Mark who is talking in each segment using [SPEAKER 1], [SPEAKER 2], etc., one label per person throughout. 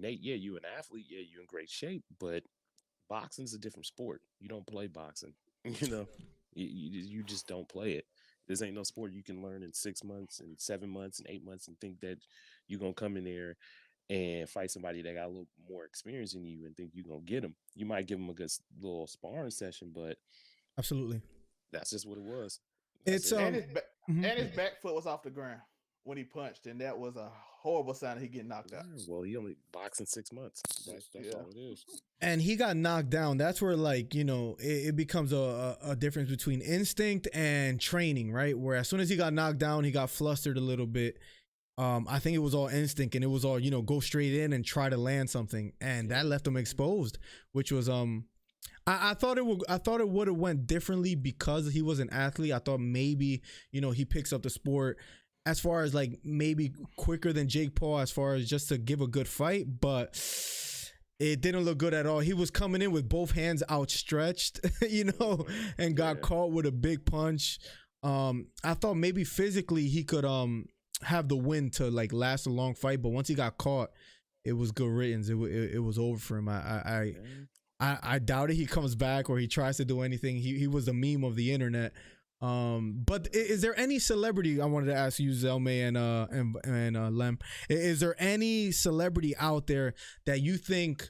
[SPEAKER 1] Nate, yeah, you an athlete, yeah, you in great shape, but boxing's a different sport. You don't play boxing. You know, you just don't play it. This ain't no sport you can learn in 6 months and 7 months and 8 months and think that you're gonna come in there and fight somebody that got a little more experience than you and think you're gonna get them. You might give them a good little sparring session, but
[SPEAKER 2] Absolutely.
[SPEAKER 1] that's just what it was. That's
[SPEAKER 2] It's
[SPEAKER 1] it.
[SPEAKER 3] And his back foot was off the ground when he punched, and that was a horrible sign of he getting knocked out.
[SPEAKER 1] Yeah, well, he only boxing 6 months. That's all it is.
[SPEAKER 2] And he got knocked down. That's where, like, you know, it becomes a difference between instinct and training, right? Where as soon as he got knocked down, he got flustered a little bit. I think it was all instinct, and it was all, you know, go straight in and try to land something, and that left him exposed, which was I thought it would have went differently because he was an athlete. I thought maybe, you know, he picks up the sport as far as like maybe quicker than Jake Paul as far as just to give a good fight, but it didn't look good at all. He was coming in with both hands outstretched, you know, and got caught with a big punch. I thought maybe physically he could have the win to like last a long fight, but once he got caught, it was good riddance. It was over for him. I doubted he comes back or he tries to do anything. He was the meme of the internet. But is there any celebrity, I wanted to ask you, Zelme and Lem, is there any celebrity out there that you think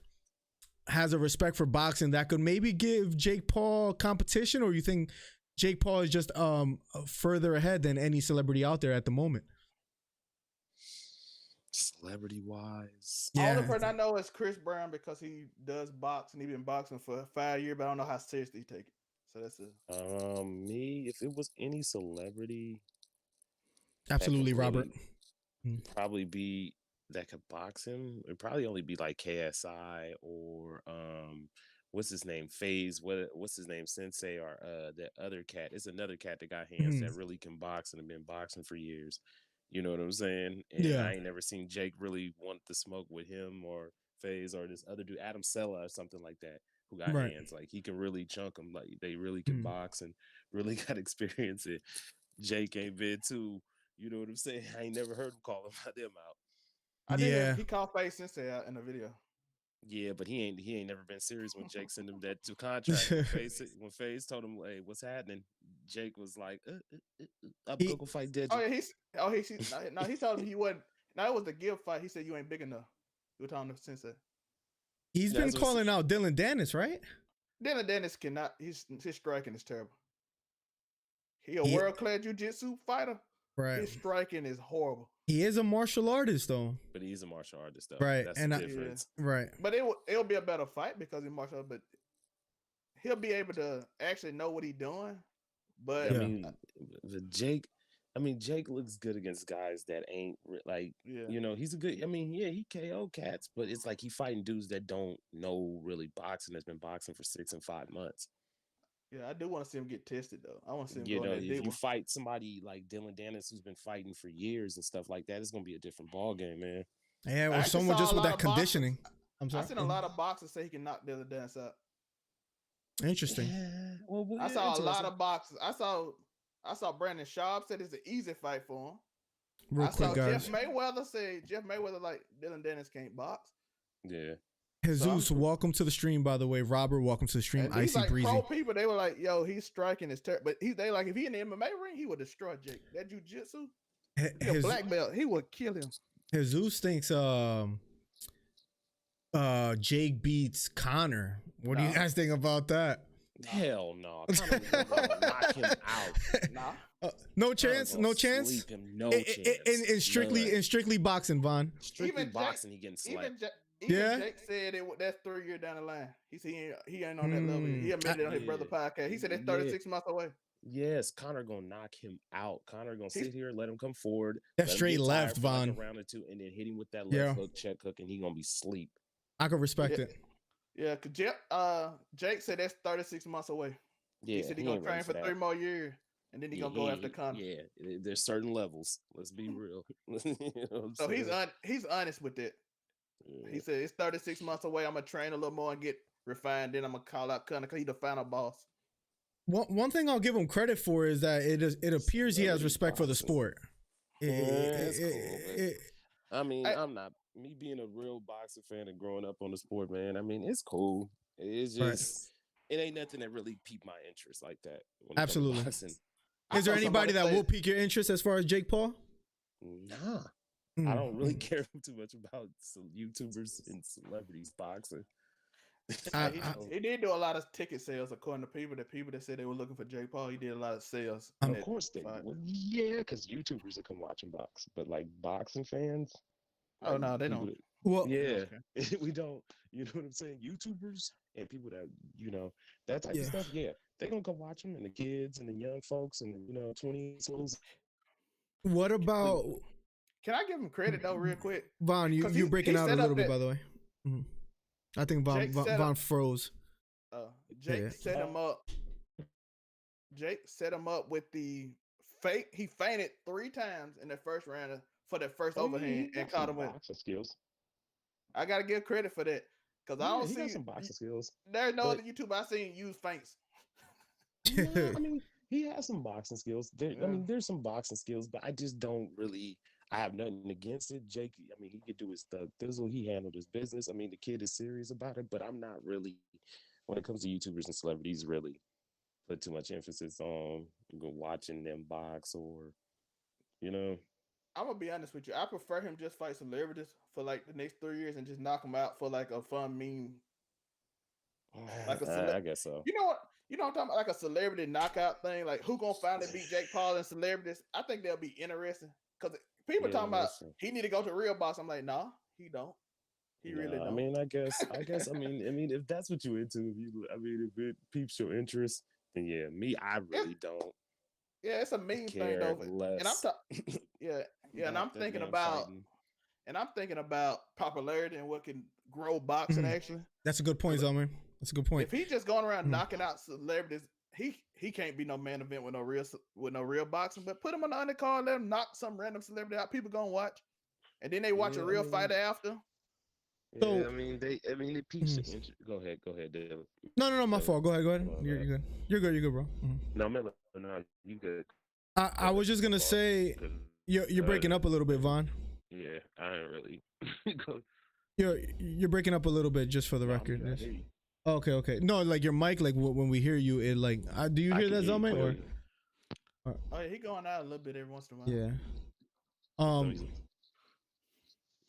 [SPEAKER 2] has a respect for boxing that could maybe give Jake Paul competition, or you think Jake Paul is just further ahead than any celebrity out there at the moment?
[SPEAKER 1] Celebrity wise,
[SPEAKER 3] All the person I know is Chris Brown because he does box and he's been boxing for 5 years, but I don't know how seriously he take it. So that's it.
[SPEAKER 1] Me, if it was any celebrity,
[SPEAKER 2] absolutely, Robert,
[SPEAKER 1] probably be that could box him. It'd probably only be like KSI or what's his name, FaZe, what's his name, Sensei, or that other cat. It's another cat that got hands that really can box and have been boxing for years. You know what I'm saying? And I ain't never seen Jake really want to smoke with him or FaZe or this other dude, Adam Sella or something like that, who got hands. Like, he can really chunk them. Like, they really can box and really got experience it. Jake ain't been too, you know what I'm saying? I ain't never heard him call them out.
[SPEAKER 3] I did. He called FaZe Sensei out in the video.
[SPEAKER 1] Yeah, but he ain't never been serious when Jake sent him that to contract. When FaZe told him, "Hey, what's happening?" Jake was like, "I'm gonna go fight Deji."
[SPEAKER 3] He told him he wasn't. Now it was the Gibb fight. He said you ain't big enough. You were telling him Sensei.
[SPEAKER 2] He's been calling out Dylan Dennis, right?
[SPEAKER 3] Dylan Dennis cannot. His striking is terrible. He a world class jiu-jitsu fighter.
[SPEAKER 2] Right.
[SPEAKER 3] His striking is horrible.
[SPEAKER 2] He is a martial artist, though.
[SPEAKER 1] But he's a martial artist, though.
[SPEAKER 2] Right.
[SPEAKER 1] That's
[SPEAKER 2] and
[SPEAKER 1] the difference.
[SPEAKER 2] Right.
[SPEAKER 3] But it'll be a better fight because he's martial artist, but he'll be able to actually know what he's doing. But
[SPEAKER 1] Jake looks good against guys that ain't like, you know, he's a good, he KO cats, but it's like he fighting dudes that don't know really boxing, that's been boxing for 6 and 5 months.
[SPEAKER 3] Yeah, I do want to see him get tested, though. I want to see him
[SPEAKER 1] you
[SPEAKER 3] go
[SPEAKER 1] know,
[SPEAKER 3] in that
[SPEAKER 1] if you fight somebody like Dylan Dennis, who's been fighting for years and stuff like that, it's going to be a different ball game, man.
[SPEAKER 2] Yeah, or someone just with that conditioning.
[SPEAKER 3] I'm sorry. I've seen a lot of boxers say he can knock Dylan Dennis out.
[SPEAKER 2] Interesting.
[SPEAKER 1] Yeah. Well,
[SPEAKER 3] I saw a lot of boxers. I saw Brandon Schaub said it's an easy fight for him.
[SPEAKER 2] Real quick, guys.
[SPEAKER 3] Jeff Mayweather like Dylan Dennis can't box.
[SPEAKER 1] Yeah.
[SPEAKER 2] Jesus, welcome to the stream, by the way. Robert, welcome to the stream.
[SPEAKER 3] And
[SPEAKER 2] Icy
[SPEAKER 3] like
[SPEAKER 2] Breezy.
[SPEAKER 3] Pro people, they were like, yo, he's striking is terrible. But they like, if he in the MMA ring, he would destroy Jake. That jiu-jitsu, a black belt, he would kill him.
[SPEAKER 2] Jesus thinks Jake beats Connor. What do you guys think about that?
[SPEAKER 1] Hell no. Connor's gonna knock him out.
[SPEAKER 2] No chance. No chance.
[SPEAKER 1] No chance.
[SPEAKER 2] In strictly boxing, Von.
[SPEAKER 1] Strictly boxing, he getting slapped.
[SPEAKER 3] Even Jake said that's 3 years down the line. He said he ain't on that level. He admitted it on his brother podcast. He said it's 36 months away.
[SPEAKER 1] Yes, Connor gonna knock him out. Connor gonna sit here, let him come forward.
[SPEAKER 2] That's straight left, Von.
[SPEAKER 1] Like a round or two, and then hit him with that left hook, check hook, and he gonna be sleep.
[SPEAKER 2] I can respect it.
[SPEAKER 3] Yeah, cause Jake said that's 36 months away. Yeah, he said he gonna train for 3 more years, and then he gonna go after Connor.
[SPEAKER 1] Yeah, there's certain levels. Let's be real. You know
[SPEAKER 3] so he's honest with that. Yeah. He said it's 36 months away. I'm gonna train a little more and get refined. Then I'm gonna call out Connor because he's the final boss.
[SPEAKER 2] One thing I'll give him credit for is that it appears he has respect for the sport.
[SPEAKER 1] That's cool. I'm not me being a real boxing fan and growing up on the sport, man. I mean, it's cool. It's
[SPEAKER 2] Right.
[SPEAKER 1] just it ain't nothing that really piqued my interest like that when it comes to
[SPEAKER 2] Absolutely.
[SPEAKER 1] boxing.
[SPEAKER 2] Is there
[SPEAKER 3] saw
[SPEAKER 2] anybody
[SPEAKER 3] somebody
[SPEAKER 2] that
[SPEAKER 3] say-
[SPEAKER 2] will pique your interest as far as Jake Paul?
[SPEAKER 1] Nah, I don't really care too much about some YouTubers and celebrities boxing.
[SPEAKER 3] He did do a lot of ticket sales according to people that said they were looking for Jake Paul. He did a lot of sales.
[SPEAKER 1] Of course they well, yeah, because YouTubers will come watch him box, but like boxing fans,
[SPEAKER 3] oh
[SPEAKER 1] like,
[SPEAKER 3] no, they don't.
[SPEAKER 2] Well,
[SPEAKER 1] yeah, we don't. You know what I'm saying? YouTubers and people that that type of stuff. Yeah, they gonna come watch him, and the kids and the young folks and 20s.
[SPEAKER 2] What about?
[SPEAKER 3] Can I give him credit though, real quick?
[SPEAKER 2] Vaughn, you're breaking out a little bit, by the way. Mm-hmm. I think Vaughn froze.
[SPEAKER 3] Jake set him up. Jake set him up with the fake. He fainted 3 times in the first round for that first overhand and caught him with
[SPEAKER 1] boxing skills.
[SPEAKER 3] I gotta give credit for that because I don't see
[SPEAKER 1] some boxing skills.
[SPEAKER 3] There's no other YouTuber I seen use feints.
[SPEAKER 1] I mean, he has some boxing skills. I mean, there's some boxing skills, but I just don't really. I have nothing against it. Jake, I mean, he could do his thug thizzle. He handled his business. I mean, the kid is serious about it, but I'm not really, when it comes to YouTubers and celebrities, really put too much emphasis on watching them box or,
[SPEAKER 3] I'm gonna be honest with you. I prefer him just fight celebrities for like the next 3 years and just knock them out for like a fun meme.
[SPEAKER 1] Like I guess so.
[SPEAKER 3] You know what? You know what I'm talking about? Like a celebrity knockout thing. Like who gonna finally beat Jake Paul and celebrities? I think they'll be interesting because people talking about he need to go to real box. I'm like, nah, he don't. He really don't.
[SPEAKER 1] I mean, I guess. I mean, if that's what you're into, if it piques your interest, then yeah, I really don't.
[SPEAKER 3] Yeah, it's a meme thing though. And I'm and I'm thinking about popularity and what can grow boxing actually.
[SPEAKER 2] That's a good point, Zelman. That's a good point.
[SPEAKER 3] If he's just going around knocking out celebrities, he can't be no main event with no real boxing. But put him on the undercard, let him knock some random celebrity out. People gonna watch, and then they watch a real fighter after.
[SPEAKER 1] So, yeah, I mean, it piques the interest. Go ahead, David.
[SPEAKER 2] No, my fault. Go ahead. You're good. You're good, bro.
[SPEAKER 1] No, you good.
[SPEAKER 2] I was just gonna say, you're breaking up a little bit, Vaughn.
[SPEAKER 1] Yeah, I ain't really.
[SPEAKER 2] You're breaking up a little bit, just for the record. Okay. No, like your mic, like when we hear you, it like. Do you hear that, Zelman? Or?
[SPEAKER 3] Oh yeah, he going out a little bit every once in a while.
[SPEAKER 2] Yeah.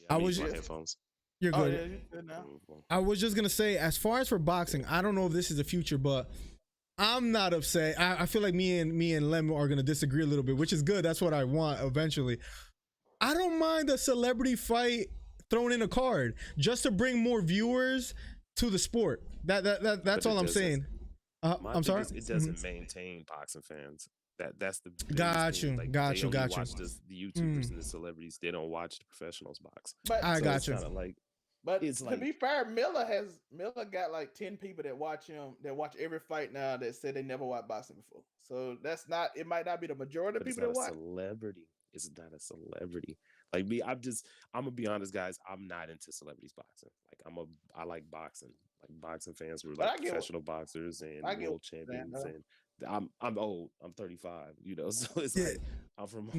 [SPEAKER 1] I was just headphones.
[SPEAKER 2] You're good.
[SPEAKER 3] Yeah, you're good now.
[SPEAKER 2] I was just gonna say, as far as for boxing, I don't know if this is the future, but I'm not upset. I feel like me and Lem are gonna disagree a little bit, which is good. That's what I want eventually. I don't mind a celebrity fight thrown in a card just to bring more viewers to the sport. That's all I'm saying. I'm sorry.
[SPEAKER 1] It doesn't maintain boxing fans. That's the
[SPEAKER 2] got you.
[SPEAKER 1] Like,
[SPEAKER 2] got you.
[SPEAKER 1] Watch the YouTubers and the celebrities. They don't watch the professionals box.
[SPEAKER 3] But
[SPEAKER 2] I got you.
[SPEAKER 3] But to be fair, Miller got like 10 people that watch him, that watch every fight now, that said they never watched boxing before. So it might not be the majority of people that watch.
[SPEAKER 1] Celebrity. It's not a celebrity. Like me, I'm gonna be honest, guys. I'm not into celebrities boxing. Like I like boxing. Like boxing fans were like professional boxers and world champions. And I'm old. I'm 35. So it's like I'm from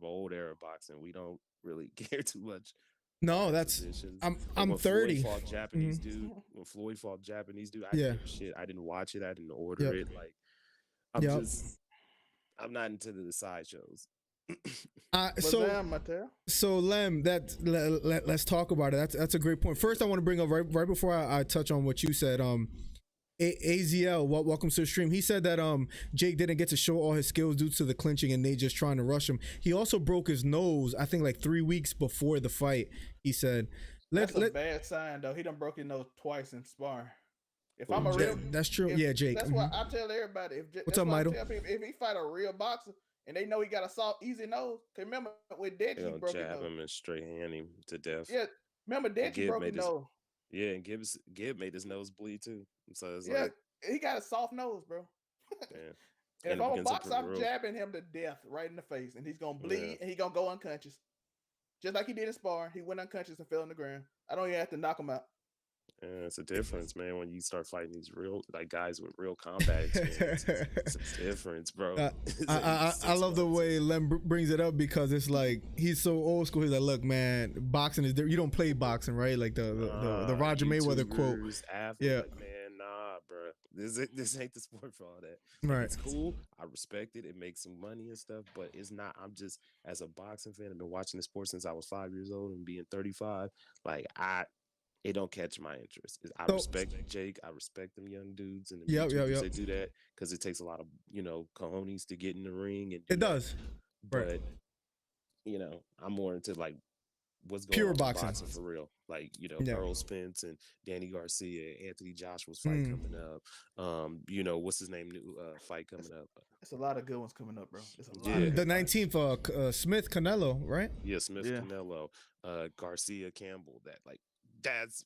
[SPEAKER 1] old era boxing. We don't really care too much.
[SPEAKER 2] No, that's I'm 30.
[SPEAKER 1] Floyd fought Japanese dude. When Floyd fought Japanese dude, I didn't shit. I didn't watch it. I didn't order it. Like I'm not into the sideshows.
[SPEAKER 2] So Lem, let's talk about it. That's a great point. First, I want to bring up right before I touch on what you said. AZL, welcome to the stream. He said that Jake didn't get to show all his skills due to the clinching and they just trying to rush him. He also broke his nose, I think, like 3 weeks before the fight. He said,
[SPEAKER 3] "That's a bad sign, though. He done broke his nose twice in sparring." If I'm a real,
[SPEAKER 2] that's true. Jake.
[SPEAKER 3] That's why I tell everybody.
[SPEAKER 2] What's up, Michael?
[SPEAKER 3] If he fight a real boxer and they know he got a soft, easy nose, cause remember with Deji, he broke his nose.
[SPEAKER 1] Jab him and straight hand him to death.
[SPEAKER 3] Yeah, remember Deji broke his nose.
[SPEAKER 1] Yeah, and Gibb made his nose bleed too. So it's
[SPEAKER 3] he got a soft nose, bro. And if I'm a boxer, I'm jabbing him to death right in the face, and he's gonna bleed and he's gonna go unconscious. Just like he did in sparring. He went unconscious and fell on the ground. I don't even have to knock him out.
[SPEAKER 1] It's a difference, man. When you start fighting these real like guys with real combat experience, it's a difference, bro.
[SPEAKER 2] I love the way Lem brings it up because it's like he's so old school. He's like, look, man, boxing is you don't play boxing, right? Like the Roger Mayweather quote.
[SPEAKER 1] Yeah, like, man, nah, bro. This ain't the sport for all that. Like,
[SPEAKER 2] right.
[SPEAKER 1] It's cool. I respect it. It makes some money and stuff, but it's not. I'm just as a boxing fan. I've been watching the sport since I was 5 years old and being 35. Like it don't catch my interest. I respect Jake. I respect them young dudes and the YouTubers that do that because it takes a lot of cojones to get in the ring and
[SPEAKER 2] it does.
[SPEAKER 1] But
[SPEAKER 2] right.
[SPEAKER 1] I'm more into like what's going
[SPEAKER 2] pure
[SPEAKER 1] on
[SPEAKER 2] boxing
[SPEAKER 1] for real. Like Errol Spence and Danny Garcia, Anthony Joshua's fight coming up. What's his name? New fight coming up.
[SPEAKER 3] It's a lot of good ones coming up, bro. It's a lot.
[SPEAKER 2] The 19th, Smith Canelo, right?
[SPEAKER 1] Yeah, Smith Canelo, Garcia Campbell. That's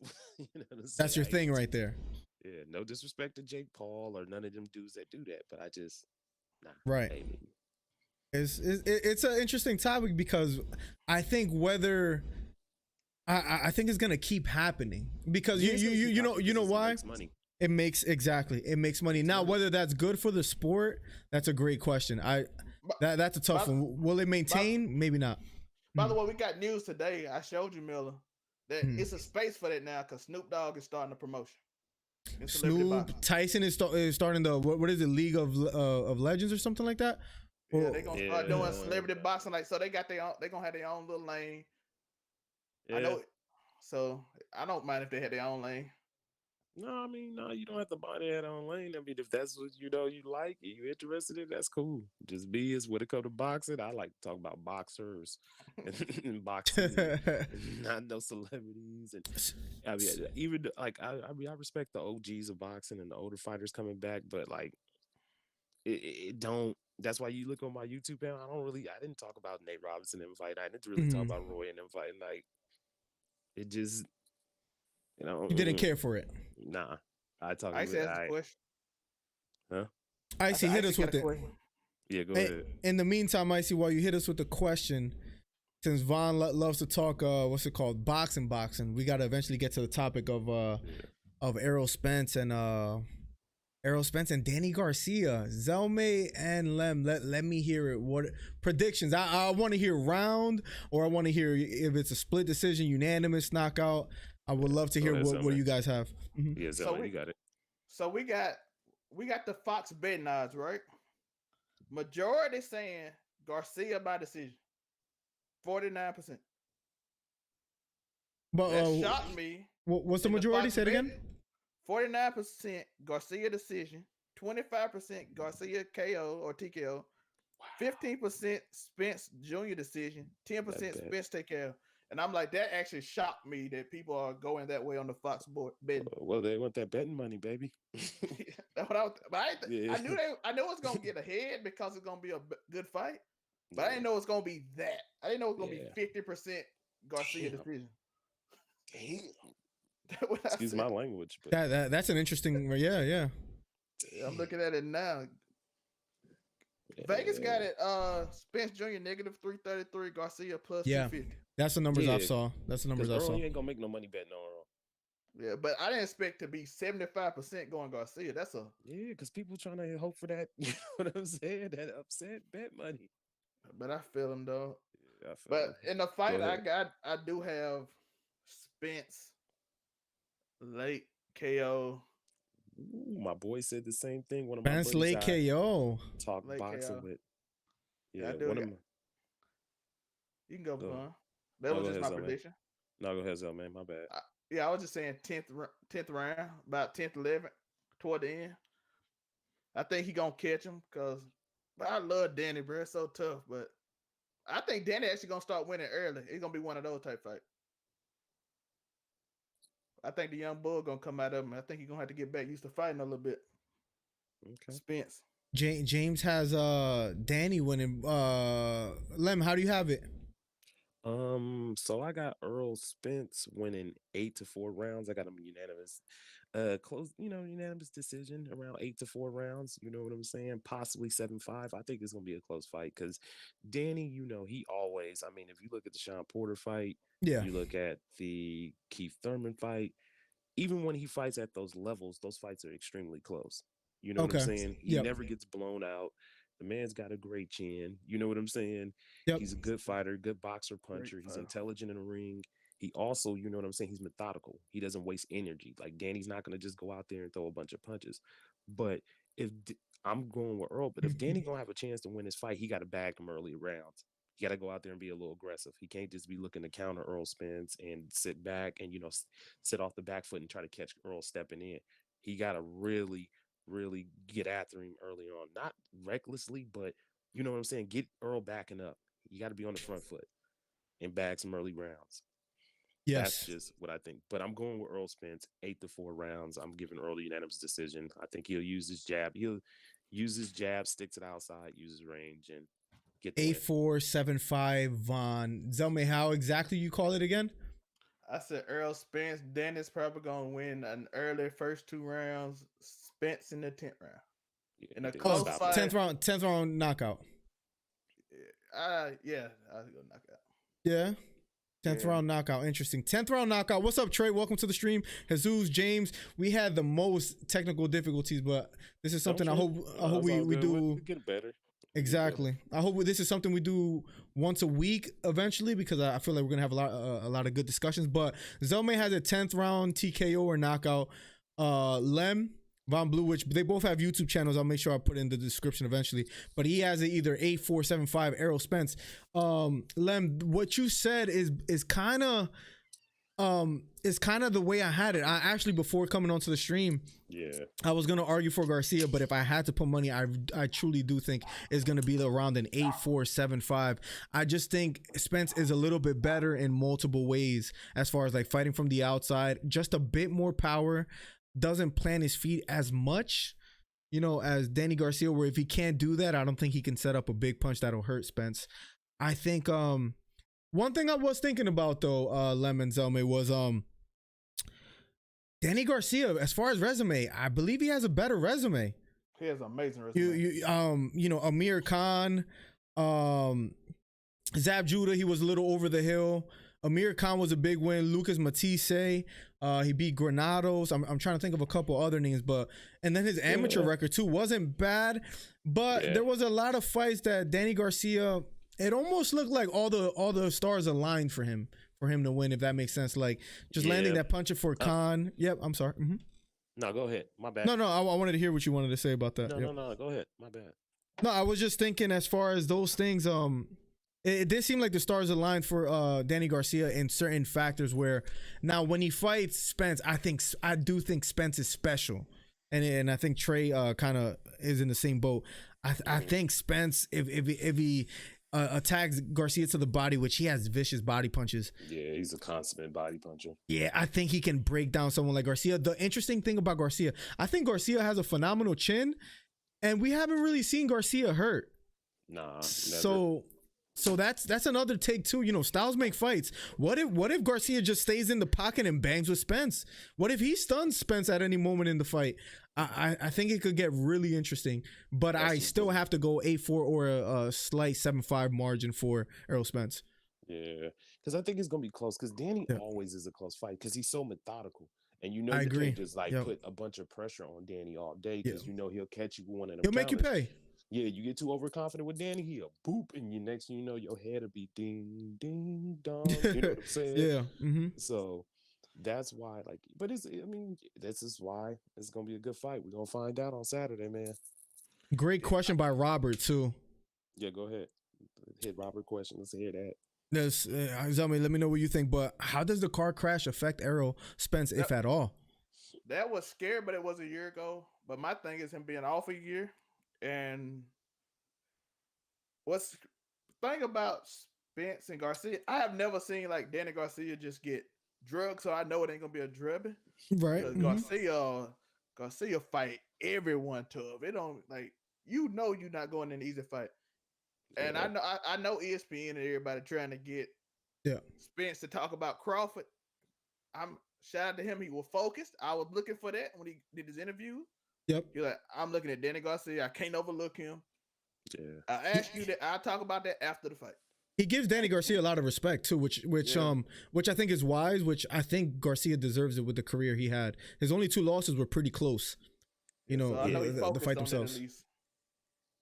[SPEAKER 2] that's your thing right there.
[SPEAKER 1] Yeah, no disrespect to Jake Paul or none of them dudes that do that, but I just
[SPEAKER 2] right. It's an interesting topic because I think whether I think it's gonna keep happening because you know why it makes money. Now whether that's good for the sport, that's a great question. That's a tough one. Will it maintain? Maybe not.
[SPEAKER 3] By the way, we got news today. I showed you, Miller, that it's a space for that now because Snoop Dogg is starting the promotion.
[SPEAKER 2] Tyson is starting the what is it, League of Legends or something like that.
[SPEAKER 3] Yeah, they're gonna start doing celebrity boxing, so they got they're gonna have their own little lane. Yeah. I know, so I don't mind if they had their own lane.
[SPEAKER 1] No, I mean, no, you don't have to buy their own lane. I mean, if that's what you like, you're interested in, that's cool. Just be as when it comes to boxing. I like to talk about boxers and boxing, not no celebrities. And I mean, even like I respect the OGs of boxing and the older fighters coming back, but like it don't. That's why you look on my YouTube channel. I didn't talk about Nate Robinson and fight. I didn't really talk about Roy and them fighting. Like it just.
[SPEAKER 2] You didn't care for it.
[SPEAKER 1] Nah, I talk.
[SPEAKER 3] I see that's the question.
[SPEAKER 2] Huh? I see. Hit us with it.
[SPEAKER 1] Yeah, go ahead.
[SPEAKER 2] In the meantime, I see while you hit us with the question, since Vaughn loves to talk, what's it called, boxing. We got to eventually get to the topic of Errol Spence and Danny Garcia, Zelme and Lem. Let me hear it. What predictions? I want to hear round, or I want to hear if it's a split decision, unanimous knockout. I would love to hear what you guys have.
[SPEAKER 1] Mm-hmm. Yeah, so you got it.
[SPEAKER 3] So we got the Fox betting odds, right? Majority saying Garcia by decision, 49%.
[SPEAKER 2] But
[SPEAKER 3] that shocked me.
[SPEAKER 2] What's the majority? Say it again.
[SPEAKER 3] 49% Garcia decision, 25% Garcia KO or TKO, 15% Spence Jr. decision, 10% Spence TKO. And I'm like, that actually shocked me that people are going that way on the Fox board betting.
[SPEAKER 1] Well, they want that betting money, baby.
[SPEAKER 3] That's what I knew I knew it was gonna get ahead because it's gonna be a good fight, but I didn't know it's gonna be that. I didn't know it was gonna be 50% Garcia decision.
[SPEAKER 1] Damn. Excuse my language, but
[SPEAKER 2] that's an interesting. Yeah.
[SPEAKER 3] I'm looking at it now. Vegas got it. Spence Jr. -333, Garcia plus 250.
[SPEAKER 2] That's the numbers I saw. That's the numbers I saw.
[SPEAKER 1] You ain't gonna make no money betting on Earl.
[SPEAKER 3] Yeah, but I didn't expect to be 75% going Garcia. That's
[SPEAKER 1] because people trying to hope for that. You know what I'm saying? That upset bet money.
[SPEAKER 3] But I feel him though. Yeah, but in the fight I do have Spence late KO.
[SPEAKER 1] Ooh, my boy said the same thing. One of
[SPEAKER 2] my buddies late KO.
[SPEAKER 1] Talk late boxing KO. With.
[SPEAKER 3] Yeah, one of my. You can go, Vaughn. That was just my prediction.
[SPEAKER 1] No, go ahead, Zell, man. My bad.
[SPEAKER 3] I was just saying 10th round, about 10th, 11th, toward the end. I think he gonna catch him because I love Danny, bro. It's so tough, but I think Danny actually gonna start winning early. It's gonna be one of those type fights. I think the young bull gonna come out of him. I think he's gonna have to get back used to fighting a little bit.
[SPEAKER 1] Okay.
[SPEAKER 3] Spence.
[SPEAKER 2] James has Danny winning. Lem, how do you have it?
[SPEAKER 1] So I got Errol Spence winning 8-4 rounds. I got him unanimous, close, unanimous decision around 8-4 rounds. You know what I'm saying? Possibly 7-5. I think it's gonna be a close fight because Danny, he always. I mean, if you look at the Sean Porter fight, you look at the Keith Thurman fight. even when he fights at those levels, those fights are extremely close. You know what I'm
[SPEAKER 2] Okay.
[SPEAKER 1] saying? He
[SPEAKER 2] Yep.
[SPEAKER 1] never gets blown out. The man's got a great chin. You know what I'm saying?
[SPEAKER 2] Yep.
[SPEAKER 1] He's a good fighter, good boxer, puncher. He's intelligent in the ring. He also, you know what I'm saying? He's methodical. He doesn't waste energy. Like Danny's not going to just go out there and throw a bunch of punches. But if I'm going with Earl, but if Danny gonna have a chance to win his fight, he got to bag him early rounds. He got to go out there and be a little aggressive. He can't just be looking to counter Errol Spence and sit back and sit off the back foot and try to catch Earl stepping in. He got to really get after him early on, not recklessly, but you know what I'm saying. Get Earl backing up. You got to be on the front foot and bag some early rounds.
[SPEAKER 2] Yes.
[SPEAKER 1] That's just what I think. But I'm going with Errol Spence, 8-4 rounds. I'm giving Earl the unanimous decision. I think he'll use his jab. He'll use his jab, stick to the outside, use his range, and get the
[SPEAKER 2] 8-4-7-5 Von Zelme. How exactly you call it again?
[SPEAKER 3] I said Errol Spence. Dennis probably gonna win an early first 2 rounds. Spence in the 10th round.
[SPEAKER 1] Yeah,
[SPEAKER 3] in a close fight.
[SPEAKER 2] 10th round knockout.
[SPEAKER 3] Yeah, I was gonna knock out.
[SPEAKER 2] Yeah. 10th round knockout. Interesting. 10th round knockout. What's up, Trey? Welcome to the stream. Jesus, James. We had the most technical difficulties, but this is something I hope we do.
[SPEAKER 1] Get better.
[SPEAKER 2] Exactly. I hope this is something we do once a week eventually, because I feel like we're gonna have a lot of good discussions. But Zelme has a 10th round TKO or knockout. Lem Von Bleu, which they both have YouTube channels. I'll make sure I put in the description eventually. But he has it either 8-4-7-5 Errol Spence. Lem, what you said is kind of the way I had it. I actually, before coming onto the stream, I was gonna argue for Garcia, but if I had to put money, I truly do think it's gonna be around an 8-4-7-5. I just think Spence is a little bit better in multiple ways as far as like fighting from the outside, just a bit more power. Doesn't plant his feet as much, as Danny Garcia, where if he can't do that, I don't think he can set up a big punch that'll hurt Spence. I think one thing I was thinking about though, Lemon Zelme, was Danny Garcia, as far as resume, I believe he has a better resume.
[SPEAKER 3] He has an amazing resume.
[SPEAKER 2] Amir Khan, Zab Judah, he was a little over the hill. Amir Khan was a big win. Lucas Matisse, he beat Granados. I'm trying to think of a couple other names, and then his amateur record too wasn't bad, but there was a lot of fights that Danny Garcia, it almost looked like all the stars aligned for him to win, if that makes sense. Like just landing that punch for Khan. Yep, I'm sorry. Mm-hmm.
[SPEAKER 1] No, go ahead. My bad.
[SPEAKER 2] No, I wanted to hear what you wanted to say about that.
[SPEAKER 1] No, go ahead. My bad.
[SPEAKER 2] No, I was just thinking as far as those things, it did seem like the stars aligned for Danny Garcia in certain factors, where now when he fights Spence, I do think Spence is special. And I think Trey kind of is in the same boat. I think Spence, if he attacks Garcia to the body, which he has vicious body punches.
[SPEAKER 1] Yeah, he's a consummate body puncher.
[SPEAKER 2] Yeah, I think he can break down someone like Garcia. The interesting thing about Garcia, I think Garcia has a phenomenal chin, and we haven't really seen Garcia hurt.
[SPEAKER 1] Nah, never.
[SPEAKER 2] So that's another take too. Styles make fights. What if Garcia just stays in the pocket and bangs with Spence? What if he stuns Spence at any moment in the fight? I think it could get really interesting. But I still have to go 8-4 or a slight 7-5 margin for Errol Spence.
[SPEAKER 1] Yeah, because I think it's gonna be close. Because Danny always is a close fight because he's so methodical, and you
[SPEAKER 2] agree.
[SPEAKER 1] can't just put a bunch of pressure on Danny all day because he'll catch you one of them.
[SPEAKER 2] He'll make you pay.
[SPEAKER 1] Yeah, you get too overconfident with Danny, he'll boop, and next thing you know, your head will be ding, ding, dong. You know what I'm saying?
[SPEAKER 2] Yeah. Mm-hmm.
[SPEAKER 1] So that's why, this is why it's gonna be a good fight. We're gonna find out on Saturday, man.
[SPEAKER 2] Great question by Robert too.
[SPEAKER 1] Yeah, go ahead. Hit Robert question. Let's hear that.
[SPEAKER 2] Zelme, let me know what you think. But how does the car crash affect Errol Spence, if at all?
[SPEAKER 3] That was scary, but it was a year ago. But my thing is him being off a year. And what's the thing about Spence and Garcia, I have never seen like Danny Garcia just get drugged, so I know it ain't gonna be a drubbing.
[SPEAKER 2] Right.
[SPEAKER 3] Mm-hmm. Garcia fight everyone tough. It don't you're not going in an easy fight. And I know ESPN and everybody trying to get Spence to talk about Crawford. I'm shout out to him. He was focused. I was looking for that when he did his interview.
[SPEAKER 2] Yep.
[SPEAKER 3] You're like, I'm looking at Danny Garcia. I can't overlook him.
[SPEAKER 1] Yeah.
[SPEAKER 3] I ask you that. I'll talk about that after the fight.
[SPEAKER 2] He gives Danny Garcia a lot of respect too, which I think is wise. Which I think Garcia deserves it with the career he had. His only 2 losses were pretty close. You know,
[SPEAKER 3] so I know he
[SPEAKER 2] the fight
[SPEAKER 3] focused on it at
[SPEAKER 2] themselves.
[SPEAKER 3] least.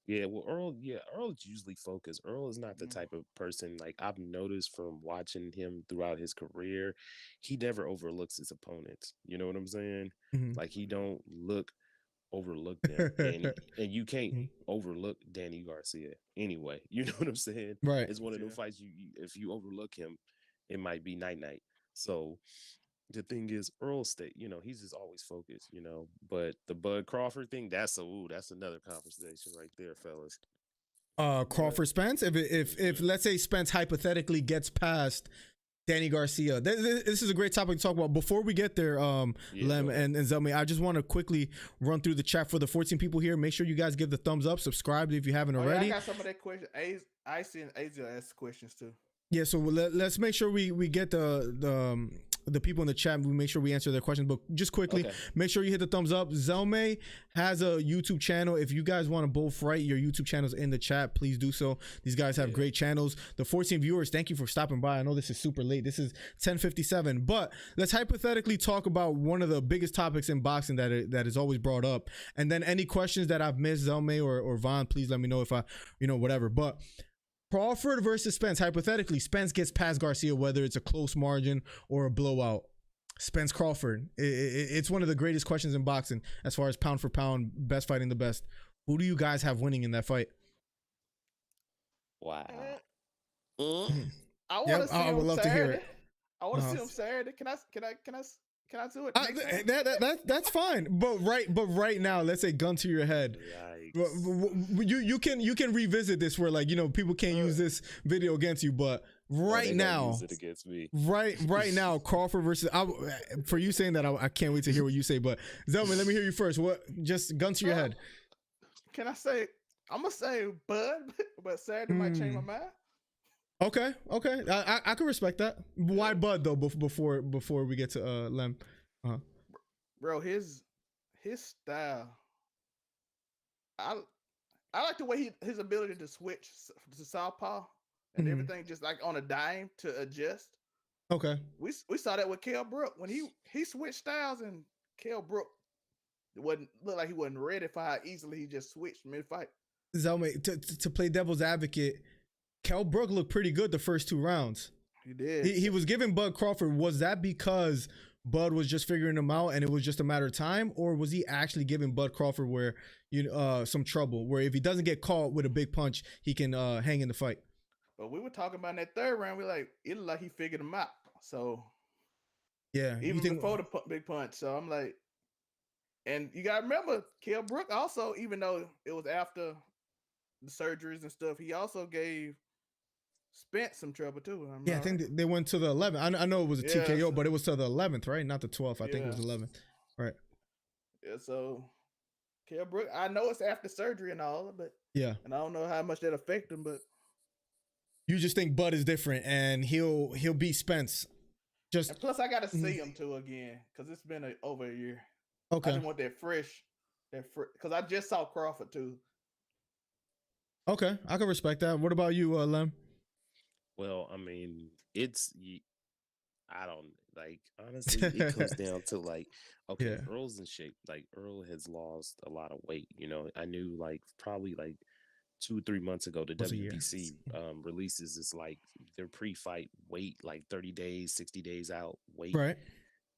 [SPEAKER 1] Yeah, well, Earl's usually focused. Earl is not the type of person, like I've noticed from watching him throughout his career, he never overlooks his opponents. You know what I'm saying?
[SPEAKER 2] Mhm.
[SPEAKER 1] Like he don't overlook them, and you can't overlook Danny Garcia anyway. You know what I'm saying?
[SPEAKER 2] Right.
[SPEAKER 1] It's one of those fights if you overlook him, it might be night night. So the thing is, Earl State, he's just always focused, But the Bud Crawford thing, that's another conversation right there, fellas.
[SPEAKER 2] Crawford Spence. If let's say Spence hypothetically gets past Danny Garcia, this is a great topic to talk about. Before we get there, Lem and Zelmi, I just want to quickly run through the chat for the 14 people here. Make sure you guys give the thumbs up, subscribe if you haven't already.
[SPEAKER 3] Yeah, I got some of that question. Icy and Asia asked questions too.
[SPEAKER 2] Yeah, so let's make sure we get the people in the chat. We make sure we answer their questions. But just quickly, make sure you hit the thumbs up. Zelme has a YouTube channel. If you guys want to both write your YouTube channels in the chat, please do so. These guys have great channels. The 14 viewers, thank you for stopping by. I know this is super late. This is 10:57, but let's hypothetically talk about one of the biggest topics in boxing that is always brought up. And then any questions that I've missed, Zelme or Vaughn, please let me know if I, whatever. But Crawford versus Spence. Hypothetically, Spence gets past Garcia, whether it's a close margin or a blowout. Spence Crawford. It's one of the greatest questions in boxing as far as pound for pound, best fighting the best. Who do you guys have winning in that fight?
[SPEAKER 1] Wow.
[SPEAKER 3] I want to see him. I would love
[SPEAKER 2] to hear it.
[SPEAKER 3] I want to see him Saturday. Can I do it?
[SPEAKER 2] That's fine. But right now, let's say gun to your head. You can revisit this where people can't use this video against you, but right now,
[SPEAKER 1] use it against me.
[SPEAKER 2] Right now, Crawford versus. For you saying that, I can't wait to hear what you say. But Zelman, let me hear you first. What? Just gun to your head.
[SPEAKER 3] Can I say? I'm gonna say Bud, but Saturday might change my mind.
[SPEAKER 2] Okay. I can respect that. Why Bud though? Before we get to Lem,
[SPEAKER 3] bro, his style. I like the way his ability to switch to southpaw and everything just like on a dime to adjust.
[SPEAKER 2] Okay.
[SPEAKER 3] We saw that with Kell Brook when he switched styles, and Kell Brook looked like he wasn't ready for how easily he just switched mid fight.
[SPEAKER 2] Zelme, to play devil's advocate, Kell Brook looked pretty good the first 2 rounds.
[SPEAKER 3] He did.
[SPEAKER 2] He was giving Bud Crawford. Was that because Bud was just figuring him out and it was just a matter of time, or was he actually giving Bud Crawford some trouble, where if he doesn't get caught with a big punch, he can hang in the fight?
[SPEAKER 3] But we were talking about in that 3rd round. We it looked like he figured him out. So
[SPEAKER 2] yeah,
[SPEAKER 3] even before the big punch. So I'm like, and you gotta remember, Kell Brook also, even though it was after the surgeries and stuff, he also gave Spence some trouble too.
[SPEAKER 2] I think they went to the 11th. I know it was a TKO, but it was to the 11th, right? Not the 12th. I think it was 11th. Right.
[SPEAKER 3] Yeah, so Kell Brook, I know it's after surgery and all, but
[SPEAKER 2] yeah,
[SPEAKER 3] and I don't know how much that affect him, but
[SPEAKER 2] you just think Bud is different and he'll beat Spence.
[SPEAKER 3] And plus, I got to see him too again because it's been over a year.
[SPEAKER 2] Okay.
[SPEAKER 3] I just want that fresh, because I just saw Crawford too.
[SPEAKER 2] Okay, I can respect that. What about you, Lem?
[SPEAKER 1] Well, I mean, I don't honestly, it comes down to Earl's in shape. Like Earl has lost a lot of weight. I knew probably 2-3 months ago, the WBC releases this their pre-fight weight, 30 days, 60 days out weight.
[SPEAKER 2] Right.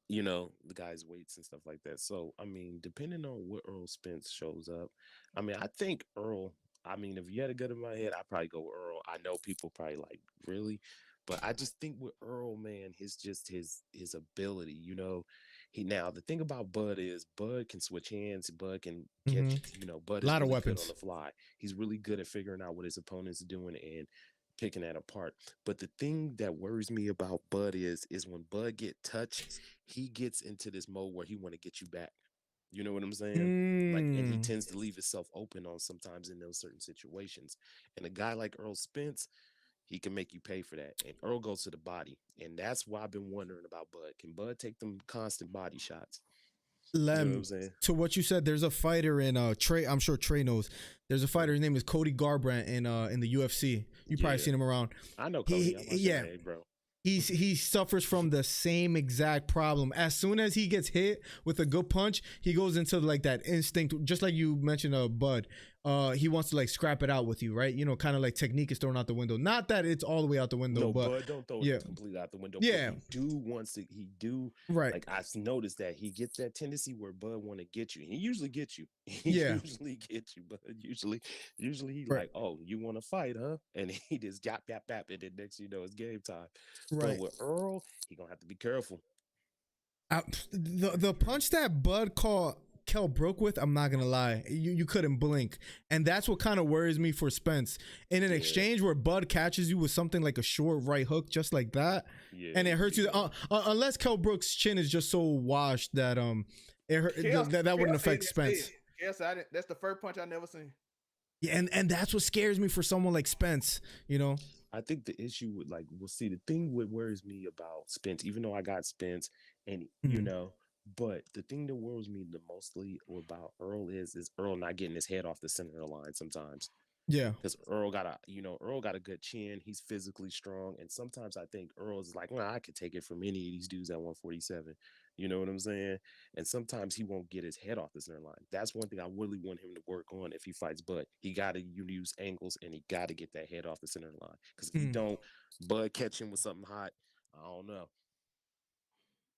[SPEAKER 1] The guy's weights and stuff like that. So, I mean, depending on what Errol Spence shows up, I mean, I think Earl, if you had a gun in my head, I'd probably go with Earl. I know people probably really? But I just think with Earl, man, his ability, now the thing about Bud is Bud can switch hands. Bud can get, Bud is
[SPEAKER 2] a lot of
[SPEAKER 1] really
[SPEAKER 2] weapons
[SPEAKER 1] good on the fly. He's really good at figuring out what his opponent's doing and picking that apart. But the thing that worries me about Bud is when Bud get touched, he gets into this mode where he want to get you back. You know what I'm saying? And he tends to leave himself open on sometimes in those certain situations. And a guy like Errol Spence, he can make you pay for that. And Earl goes to the body. And that's why I've been wondering about Bud. Can Bud take them constant body shots? You know what
[SPEAKER 2] Lem,
[SPEAKER 1] I'm saying?
[SPEAKER 2] to what you said, there's a fighter in Trey. I'm sure Trey knows. There's a fighter. His name is Cody Garbrandt in the UFC. You probably
[SPEAKER 1] Yeah,
[SPEAKER 2] seen him around.
[SPEAKER 1] I know Cody. I watched
[SPEAKER 2] Yeah,
[SPEAKER 1] MMA, bro.
[SPEAKER 2] he suffers from the same exact problem. As soon as he gets hit with a good punch, he goes into like that instinct, just like you mentioned, Bud. He wants to like scrap it out with you, right? You know, kind of like technique is thrown out the window. Not that it's all the way out the window,
[SPEAKER 1] No,
[SPEAKER 2] but
[SPEAKER 1] Bud don't throw
[SPEAKER 2] yeah,
[SPEAKER 1] it completely out the window. But
[SPEAKER 2] yeah,
[SPEAKER 1] he do wants to. He do
[SPEAKER 2] right,
[SPEAKER 1] like I've noticed that he gets that tendency where Bud want to get you. He usually gets you. He
[SPEAKER 2] yeah,
[SPEAKER 1] usually gets you. But usually he
[SPEAKER 2] right,
[SPEAKER 1] like, oh, you want to fight, huh? And he just gap gap gap, and then next you know it's game time. But
[SPEAKER 2] right.
[SPEAKER 1] with Earl, he gonna have to be careful.
[SPEAKER 2] I, the punch that Bud caught Kel Brook with, I'm not gonna lie, you couldn't blink, and that's what kind of worries me for Spence. In an
[SPEAKER 1] Yeah,
[SPEAKER 2] exchange where Bud catches you with something like a short right hook, just like that,
[SPEAKER 1] yeah,
[SPEAKER 2] and it
[SPEAKER 1] it could
[SPEAKER 2] hurts
[SPEAKER 1] be
[SPEAKER 2] you,
[SPEAKER 1] done.
[SPEAKER 2] unless Kel Brook's chin is just so washed that
[SPEAKER 3] Chaos,
[SPEAKER 2] that wouldn't
[SPEAKER 3] Chaos said
[SPEAKER 2] affect
[SPEAKER 3] that's
[SPEAKER 2] Spence.
[SPEAKER 3] it. Chaos, I didn't, that's the first punch I never seen.
[SPEAKER 2] Yeah, and that's what scares me for someone like Spence. You know.
[SPEAKER 1] I think the issue with like we'll see the thing what worries me about Spence, even though I got Spence and you
[SPEAKER 2] Mhm.
[SPEAKER 1] know, but the thing that worries me the mostly about Earl is Earl not getting his head off the center of the line sometimes.
[SPEAKER 2] Yeah.
[SPEAKER 1] Because Earl got a good chin. He's physically strong, and sometimes I think Earl's like, well, I could take it from any of these dudes at 147. You know what I'm saying? And sometimes he won't get his head off the center line. That's one thing I really want him to work on if he fights Bud. He got to use angles, and he got to get that head off the center line. Because if he
[SPEAKER 2] Mm.
[SPEAKER 1] don't, Bud catch him with something hot. I don't know.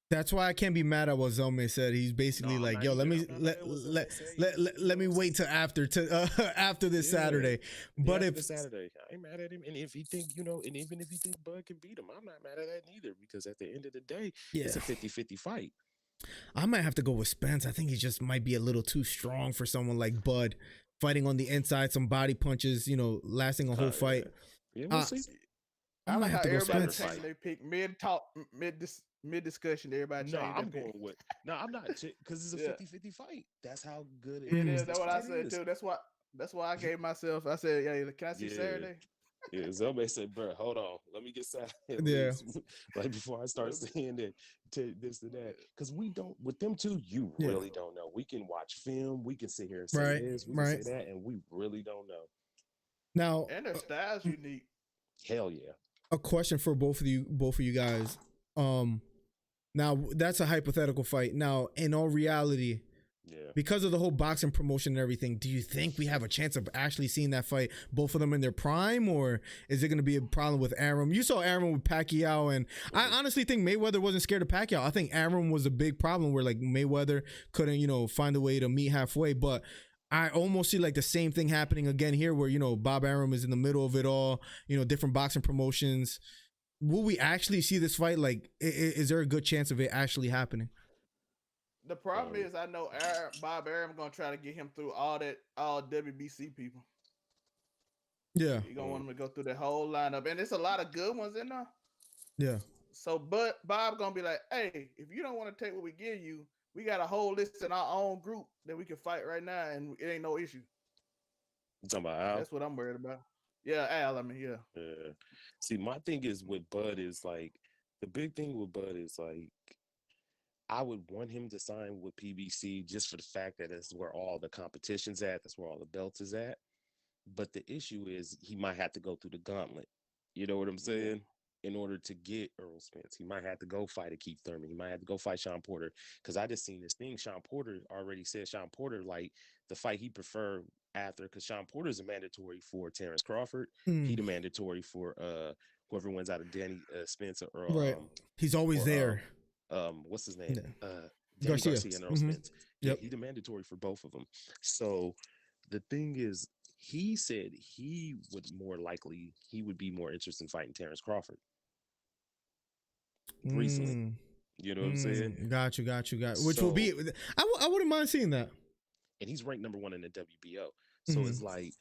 [SPEAKER 2] That's why I can't be mad at what Zelme said. He's
[SPEAKER 1] No,
[SPEAKER 2] basically
[SPEAKER 1] I'm
[SPEAKER 2] like,
[SPEAKER 1] not
[SPEAKER 2] "Yo, let
[SPEAKER 1] either.
[SPEAKER 2] me
[SPEAKER 1] I'm not mad at what Zillman say.
[SPEAKER 2] let me wait till after this
[SPEAKER 1] Yeah.
[SPEAKER 2] Saturday."
[SPEAKER 1] Yeah,
[SPEAKER 2] But
[SPEAKER 1] after
[SPEAKER 2] if
[SPEAKER 1] the Saturday, I ain't mad at him. And if he think, and even if he think Bud can beat him, I'm not mad at that neither. Because at the end of the day,
[SPEAKER 2] yeah,
[SPEAKER 1] it's a 50-50 fight.
[SPEAKER 2] I might have to go with Spence. I think he just might be a little too strong for someone like Bud, fighting on the inside, some body punches, lasting a whole
[SPEAKER 1] Yeah.
[SPEAKER 2] fight.
[SPEAKER 1] Yeah, we'll
[SPEAKER 2] Uh,
[SPEAKER 1] see.
[SPEAKER 2] I
[SPEAKER 3] I
[SPEAKER 2] might
[SPEAKER 3] like
[SPEAKER 2] have
[SPEAKER 3] how
[SPEAKER 2] to go
[SPEAKER 3] everybody
[SPEAKER 1] Better
[SPEAKER 2] Spence.
[SPEAKER 3] changing
[SPEAKER 1] fight.
[SPEAKER 3] their pick mid discussion. Everybody
[SPEAKER 1] No,
[SPEAKER 3] changed their
[SPEAKER 1] I'm
[SPEAKER 3] pick.
[SPEAKER 1] going with no, I'm not because it's a
[SPEAKER 3] Yeah,
[SPEAKER 1] 50-50 fight. That's how good it
[SPEAKER 3] it
[SPEAKER 2] Mhm.
[SPEAKER 3] is.
[SPEAKER 1] is.
[SPEAKER 3] That's
[SPEAKER 1] That's
[SPEAKER 3] what
[SPEAKER 1] why
[SPEAKER 3] I
[SPEAKER 1] it
[SPEAKER 3] said
[SPEAKER 1] is.
[SPEAKER 3] too. That's why I gave myself. I said, "Yeah, can I see
[SPEAKER 1] Yeah.
[SPEAKER 3] Saturday?"
[SPEAKER 1] Yeah, somebody said, bro, hold on. Let me get Saturday at
[SPEAKER 2] Yeah.
[SPEAKER 1] least. Like before I start saying that to this to that. Because we don't with them two, you
[SPEAKER 2] Yeah.
[SPEAKER 1] really don't know. We can watch film, we can sit here and say
[SPEAKER 2] Right.
[SPEAKER 1] this, we can
[SPEAKER 2] Right.
[SPEAKER 1] say that, and we really don't know.
[SPEAKER 2] Now,
[SPEAKER 3] And their styles unique.
[SPEAKER 1] Hell yeah.
[SPEAKER 2] a question for both of you guys. Um, Now that's a hypothetical fight. Now, in all reality,
[SPEAKER 1] Yeah.
[SPEAKER 2] because of the whole boxing promotion and everything, do you think we have a chance of actually seeing that fight, both of them in their prime, or is it going to be a problem with Arum? You saw Arum with Pacquiao, and I honestly think Mayweather wasn't scared of Pacquiao. I think Arum was a big problem where like Mayweather couldn't, find a way to meet halfway. But I almost see like the same thing happening again here, where Bob Arum is in the middle of it all. Different boxing promotions. Will we actually see this fight? Like, is there a good chance of it actually happening?
[SPEAKER 3] The problem
[SPEAKER 1] Um,
[SPEAKER 3] is, I know Bob Arum gonna try to get him through all WBC people.
[SPEAKER 2] Yeah,
[SPEAKER 3] He gonna want him to go through the whole lineup, and there's a lot of good ones in there.
[SPEAKER 2] yeah.
[SPEAKER 3] So, but Bob gonna be like, "Hey, if you don't want to take what we give you, we got a whole list in our own group that we can fight right now, and it ain't no issue."
[SPEAKER 1] you talking about Al?
[SPEAKER 3] That's what I'm worried about. Yeah, Al. I mean, yeah.
[SPEAKER 1] Yeah. See, my thing is with Bud is like the big thing with Bud is like I would want him to sign with PBC just for the fact that that's where all the competition's at, that's where all the belts is at. But the issue is he might have to go through the gauntlet. You know what I'm
[SPEAKER 3] Yeah.
[SPEAKER 1] saying? In order to get Errol Spence, he might have to go fight a Keith Thurman. He might have to go fight Sean Porter. Because I just seen this thing. Sean Porter already said Sean Porter like the fight he preferred after because Sean Porter's a mandatory for Terrence Crawford. He
[SPEAKER 2] Mm,
[SPEAKER 1] the mandatory for whoever wins out of Danny Spence
[SPEAKER 2] right. He's always
[SPEAKER 1] or
[SPEAKER 2] there.
[SPEAKER 1] what's his name?
[SPEAKER 2] Yeah.
[SPEAKER 1] Danny
[SPEAKER 2] Garcia.
[SPEAKER 1] Garcia and Errol
[SPEAKER 2] Hmm.
[SPEAKER 1] Spence. Yeah,
[SPEAKER 2] Yep.
[SPEAKER 1] he the mandatory for both of them. So the thing is, he said he would be more interested in fighting Terrence Crawford recently.
[SPEAKER 2] Mm,
[SPEAKER 1] You know what I'm saying?
[SPEAKER 2] got you. Got you. Got. Which will
[SPEAKER 1] So
[SPEAKER 2] be. I wouldn't mind seeing that.
[SPEAKER 1] and he's ranked number one in the WBO. So
[SPEAKER 2] Mm,
[SPEAKER 1] it's like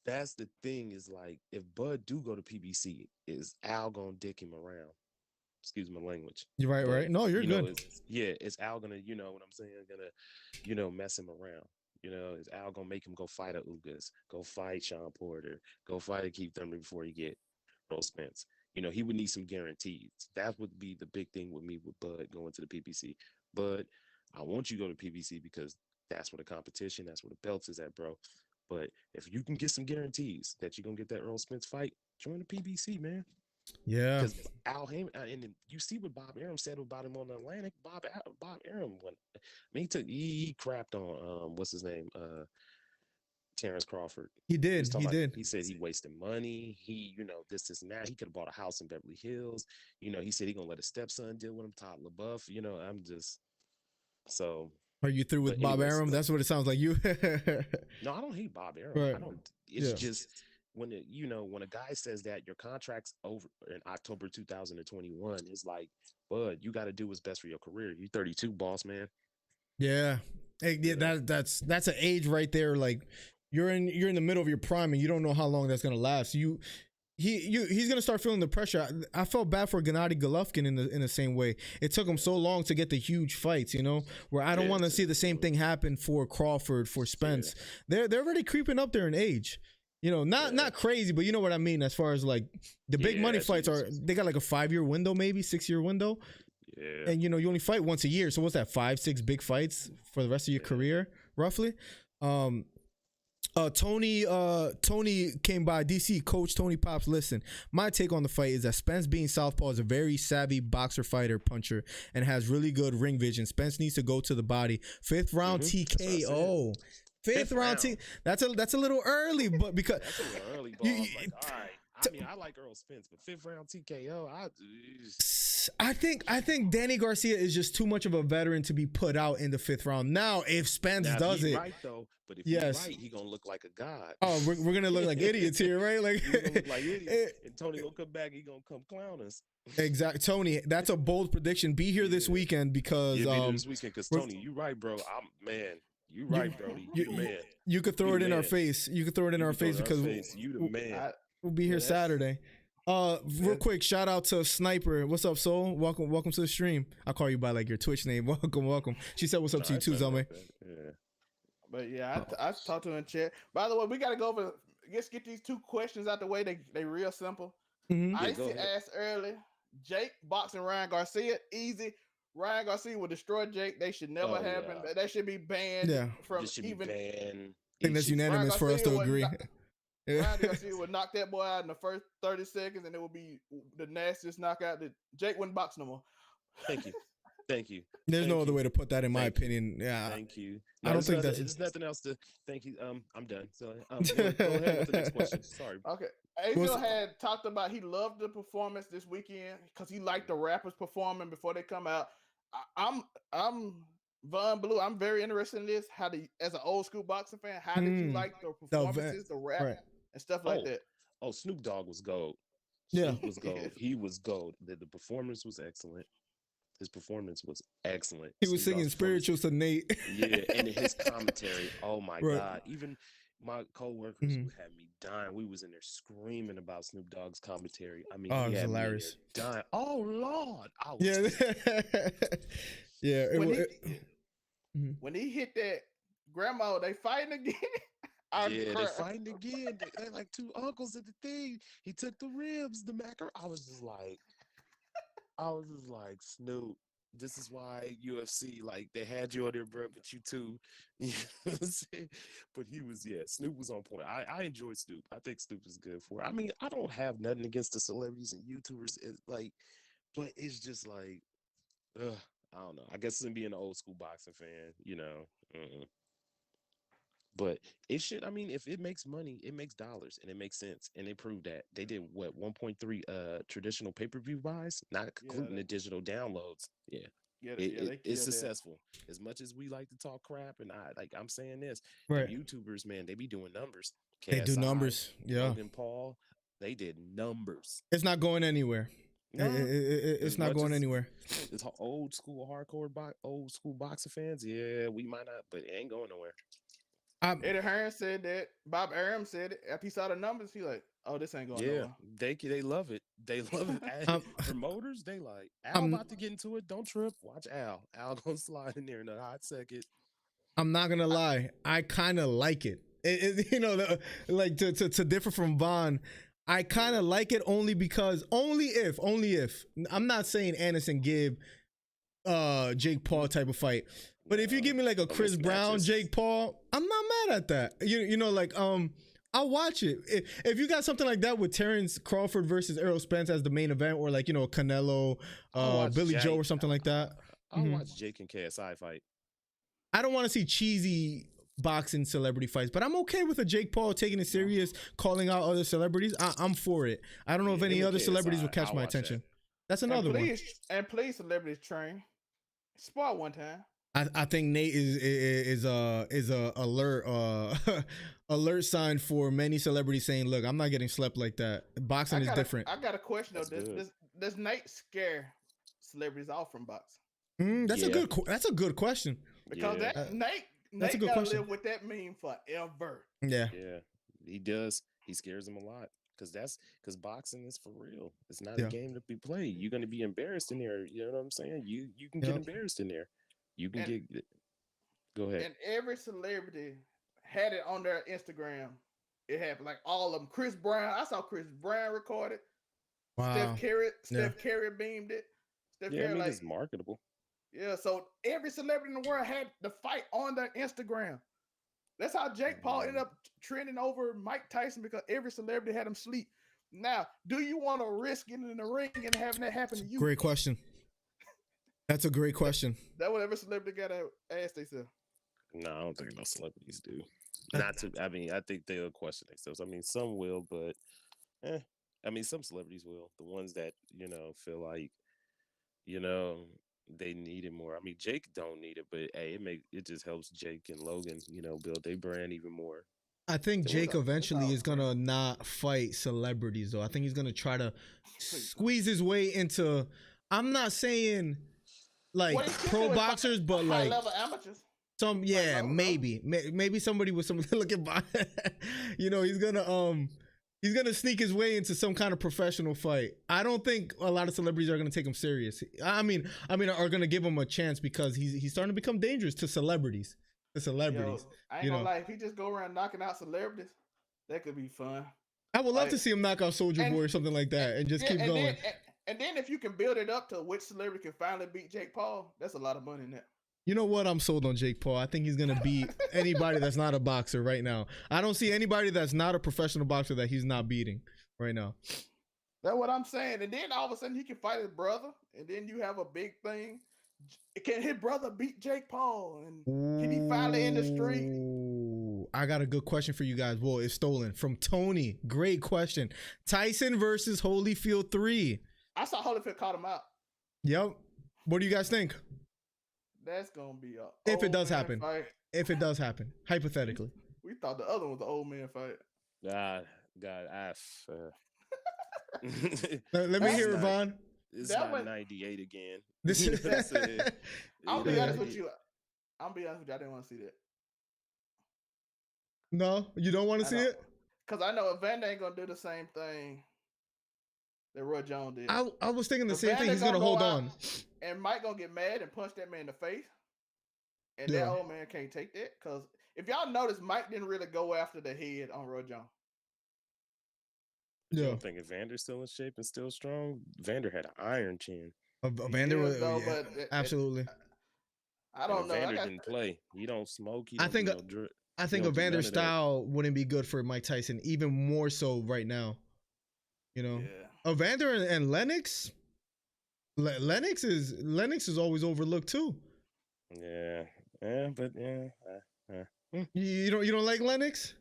[SPEAKER 1] that's the thing is like if Bud do go to PBC, is Al gonna dick him around? Excuse my language.
[SPEAKER 2] you're right.
[SPEAKER 1] But
[SPEAKER 2] Right. No, you're good.
[SPEAKER 1] is Al gonna, you know what I'm saying, gonna, mess him around. Is Al gonna make him go fight a Ugas, go fight Sean Porter, go fight a Keith Thurman before you get Errol Spence? He would need some guarantees. That would be the big thing with me with Bud going to the PPC. But I want you to go to PBC because that's where the competition, that's where the belts is at, bro. But if you can get some guarantees that you're gonna get that Errol Spence fight, join the PBC, man.
[SPEAKER 2] Yeah.
[SPEAKER 1] Because Al Heyman, and you see what Bob Arum said about him on the Atlantic. Bob Arum, when I mean, he crapped on what's his name, Terrence Crawford.
[SPEAKER 2] He did.
[SPEAKER 1] He said he wasted money. He, this and that. He could have bought a house in Beverly Hills. He said he gonna let his stepson deal with him, Todd LaBeouf. I'm just so.
[SPEAKER 2] Are you through with Bob Arum? That's what it sounds like. You.
[SPEAKER 1] No, I don't hate Bob Arum.
[SPEAKER 2] Right.
[SPEAKER 1] I don't. It's just when when a guy says that your contract's over in October 2021, it's like, bud, you got to do what's best for your career. You 32, boss man.
[SPEAKER 2] Yeah. Hey, yeah, that's an age right there. Like you're in the middle of your prime and you don't know how long that's gonna last. He's gonna start feeling the pressure. I felt bad for Gennady Golovkin in the same way. It took him so long to get the huge fights, where I don't want to see the same thing happen for Crawford, for Spence. Yeah. They're already creeping up there in age. Not crazy, but you know what I mean. As far as like the big money fights they got like a 5-year window, maybe 6-year window. Yeah. And you only fight once a year. So what's that? 5-6 big fights for the rest of your career, roughly. Tony came by. DC coach Tony Pops. Listen, my take on the fight is that Spence, being southpaw, is a very savvy boxer, fighter, puncher, and has really good ring vision. Spence needs to go to the body. 5th round TKO. Fifth round. That's a little early, but because
[SPEAKER 1] that's a little early. But all right. I like Errol Spence, but 5th round TKO.
[SPEAKER 2] I think Danny Garcia is just too much of a veteran to be put out in the 5th round. Now, if Spence does it,
[SPEAKER 1] right though. But if he's right, he gonna look like a god.
[SPEAKER 2] Oh, we're gonna look like idiots here, right? Like
[SPEAKER 1] he's gonna look like idiots. And Tony gonna come back. He gonna come clown us.
[SPEAKER 2] Exactly, Tony. That's a bold prediction. Be here this weekend because
[SPEAKER 1] Tony, you right, bro. You right, Brody. You the man.
[SPEAKER 2] You could throw it in our face. You could throw it in our face because
[SPEAKER 1] you the man.
[SPEAKER 2] We'll be here Saturday. Real quick, shout out to Sniper. What's up, Soul? Welcome to the stream. I'll call you by like your Twitch name. Welcome. She said what's up to you too, Zelme.
[SPEAKER 3] Yeah. But yeah, I talked to her in chat. By the way, we gotta go over. Let's get these 2 questions out the way. They real simple.
[SPEAKER 2] Mm-hmm.
[SPEAKER 3] Icy asked early. Jake boxing Ryan Garcia. Easy. Ryan Garcia will destroy Jake. They should never happen. Yeah. That should be banned.
[SPEAKER 2] Yeah.
[SPEAKER 3] From
[SPEAKER 1] even.
[SPEAKER 2] I think that's unanimous for us to agree.
[SPEAKER 3] Ryan Garcia would knock that boy out in the first 30 seconds, and it would be the nastiest knockout that Jake wouldn't box no more.
[SPEAKER 1] Thank you.
[SPEAKER 2] There's no other way to put that, in my opinion. Yeah.
[SPEAKER 1] Thank you.
[SPEAKER 2] No, I don't think
[SPEAKER 1] there's nothing else to thank you. I'm done. So go ahead with the next question. Sorry.
[SPEAKER 3] Okay. Angel had talked about he loved the performance this weekend because he liked the rappers performing before they come out. I'm Von Blue. I'm very interested in this. As an old school boxing fan, how did you like the performances, the rap, and stuff like that?
[SPEAKER 1] Oh, Snoop Dogg was gold.
[SPEAKER 2] Snoop
[SPEAKER 1] was gold. He was gold. The performance was excellent. His performance was excellent.
[SPEAKER 2] He was singing spirituals to Nate.
[SPEAKER 1] Yeah, and his commentary. Oh my God! Even my coworkers had me dying. We was in there screaming about Snoop Dogg's commentary. I mean,
[SPEAKER 2] it was hilarious.
[SPEAKER 1] Dying. Oh Lord!
[SPEAKER 2] Yeah.
[SPEAKER 3] When he hit that grandma, they fighting again.
[SPEAKER 1] They fighting again. They like 2 uncles at the thing. He took the ribs, the macar. I was just like, Snoop. This is why UFC, like, they had you on there, bro, but you too. You know what I'm saying? But Snoop was on point. I enjoyed Snoop. I think Snoop is good for it. I mean, I don't have nothing against the celebrities and YouTubers. But it's just like, I don't know. I guess it's being an old school boxing fan, But it should, I mean, if it makes money, it makes dollars and it makes sense. And they proved that. They did 1.3 traditional pay-per-view buys, not including the digital downloads. It's successful. As much as we like to talk crap, and I'm saying this, the YouTubers, man, they be doing numbers. KSI,
[SPEAKER 2] they do numbers. Yeah.
[SPEAKER 1] Logan Paul, they did numbers.
[SPEAKER 2] It's not going anywhere. No, it's not going anywhere.
[SPEAKER 1] It's old school boxing fans. Yeah, we might not, but it ain't going nowhere.
[SPEAKER 3] Eddie Hearn said that. Bob Arum said it. After he saw the numbers, he like, oh, this ain't going nowhere.
[SPEAKER 1] They love it. They love it. Promoters, they like, Al about to get into it. Don't trip. Watch Al. Al gonna slide in there in a hot second. I'm
[SPEAKER 2] not gonna lie. I kind of like it. Like to differ from Vaughn, I kind of like it only if. I'm not saying Anderson Gibb Jake Paul type of fight. But if you give me like a Chris Brown, Jake Paul, I'm not mad at that. You know, like I'll watch it. If you got something like that with Terrence Crawford versus Errol Spence as the main event, or like, you know, Canelo, Billy Joe or something like that.
[SPEAKER 1] I'll watch Jake and KSI fight.
[SPEAKER 2] I don't want to see cheesy boxing celebrity fights, but I'm okay with a Jake Paul taking it serious, calling out other celebrities. I'm for it. I don't know if any other celebrities will catch my attention. That's another one.
[SPEAKER 3] And please, celebrities train. Spar one time.
[SPEAKER 2] I think Nate is a alert sign for many celebrities saying, "Look, I'm not getting slept like that. Boxing is different."
[SPEAKER 3] I got a question though. Does Nate scare celebrities off from boxing?
[SPEAKER 2] That's a good question.
[SPEAKER 3] Because Nate gotta live with that meme forever.
[SPEAKER 2] Yeah,
[SPEAKER 1] he does. He scares them a lot because boxing is for real. It's not a game to be played. You're gonna be embarrassed in there. You know what I'm saying? You can get embarrassed in there. You can get. Go ahead.
[SPEAKER 3] And every celebrity had it on their Instagram. It happened, like all of them. Chris Brown. I saw Chris Brown record it.
[SPEAKER 2] Wow.
[SPEAKER 3] Steph Curry beamed it.
[SPEAKER 1] It's marketable.
[SPEAKER 3] Yeah, so every celebrity in the world had the fight on their Instagram. That's how Jake Paul ended up trending over Mike Tyson, because every celebrity had him sleep. Now, do you want to risk getting in the ring and having that happen to you?
[SPEAKER 2] Great question. That's a great question.
[SPEAKER 3] That what every celebrity got to ask themselves.
[SPEAKER 1] No, I don't think no celebrities do. I think they'll question themselves. I mean, some will, but some celebrities will. The ones that, you know, feel like, you know, they need it more. I mean, Jake don't need it, but hey, it just helps Jake and Logan, you know, build their brand even more.
[SPEAKER 2] I think Jake eventually is gonna not fight celebrities though. I think he's gonna try to squeeze his way into. I'm not saying like pro boxers, but like
[SPEAKER 3] high-level amateurs.
[SPEAKER 2] Maybe somebody with some looking, you know, he's gonna sneak his way into some kind of professional fight. I don't think a lot of celebrities are gonna take him serious. I mean, are gonna give him a chance because he's starting to become dangerous to celebrities. Yo,
[SPEAKER 3] I ain't gonna lie. If he just go around knocking out celebrities, that could be fun.
[SPEAKER 2] I would love to see him knock out Soulja Boy or something like that, and just keep going.
[SPEAKER 3] And then if you can build it up to which celebrity can finally beat Jake Paul, that's a lot of money in that.
[SPEAKER 2] You know what? I'm sold on Jake Paul. I think he's gonna beat anybody that's not a boxer right now. I don't see anybody that's not a professional boxer that he's not beating right now.
[SPEAKER 3] That's what I'm saying. And then all of a sudden he can fight his brother, and then you have a big thing. Can his brother beat Jake Paul? And can he finally in the street?
[SPEAKER 2] I got a good question for you guys. Well, it's stolen from Tony. Great question. Tyson versus Holyfield 3.
[SPEAKER 3] I saw Holyfield caught him out.
[SPEAKER 2] Yep. What do you guys think?
[SPEAKER 3] That's gonna be
[SPEAKER 2] if it does happen. Fight. If it does happen, hypothetically.
[SPEAKER 3] We thought the other one was an old man fight.
[SPEAKER 1] God,
[SPEAKER 2] let me hear it, Vaughn.
[SPEAKER 1] It's not 98 again.
[SPEAKER 3] I'll be honest with you. I didn't want to see that.
[SPEAKER 2] No, you don't want to see it?
[SPEAKER 3] Because I know Evander ain't gonna do the same thing that Roy Jones did.
[SPEAKER 2] I was thinking the same thing. He's gonna hold on.
[SPEAKER 3] And Mike gonna get mad and punch that man in the face. And that old man can't take that. Because if y'all notice, Mike didn't really go after the head on Roy Jones.
[SPEAKER 1] You don't think Evander's still in shape and still strong? Vander had an iron chin.
[SPEAKER 2] Evander was absolutely.
[SPEAKER 3] I don't know.
[SPEAKER 1] Evander didn't play. He don't smoke.
[SPEAKER 2] I think Evander's style wouldn't be good for Mike Tyson, even more so right now. You know, Evander and Lennox. Lennox is always overlooked too.
[SPEAKER 1] But
[SPEAKER 2] You don't like Lennox?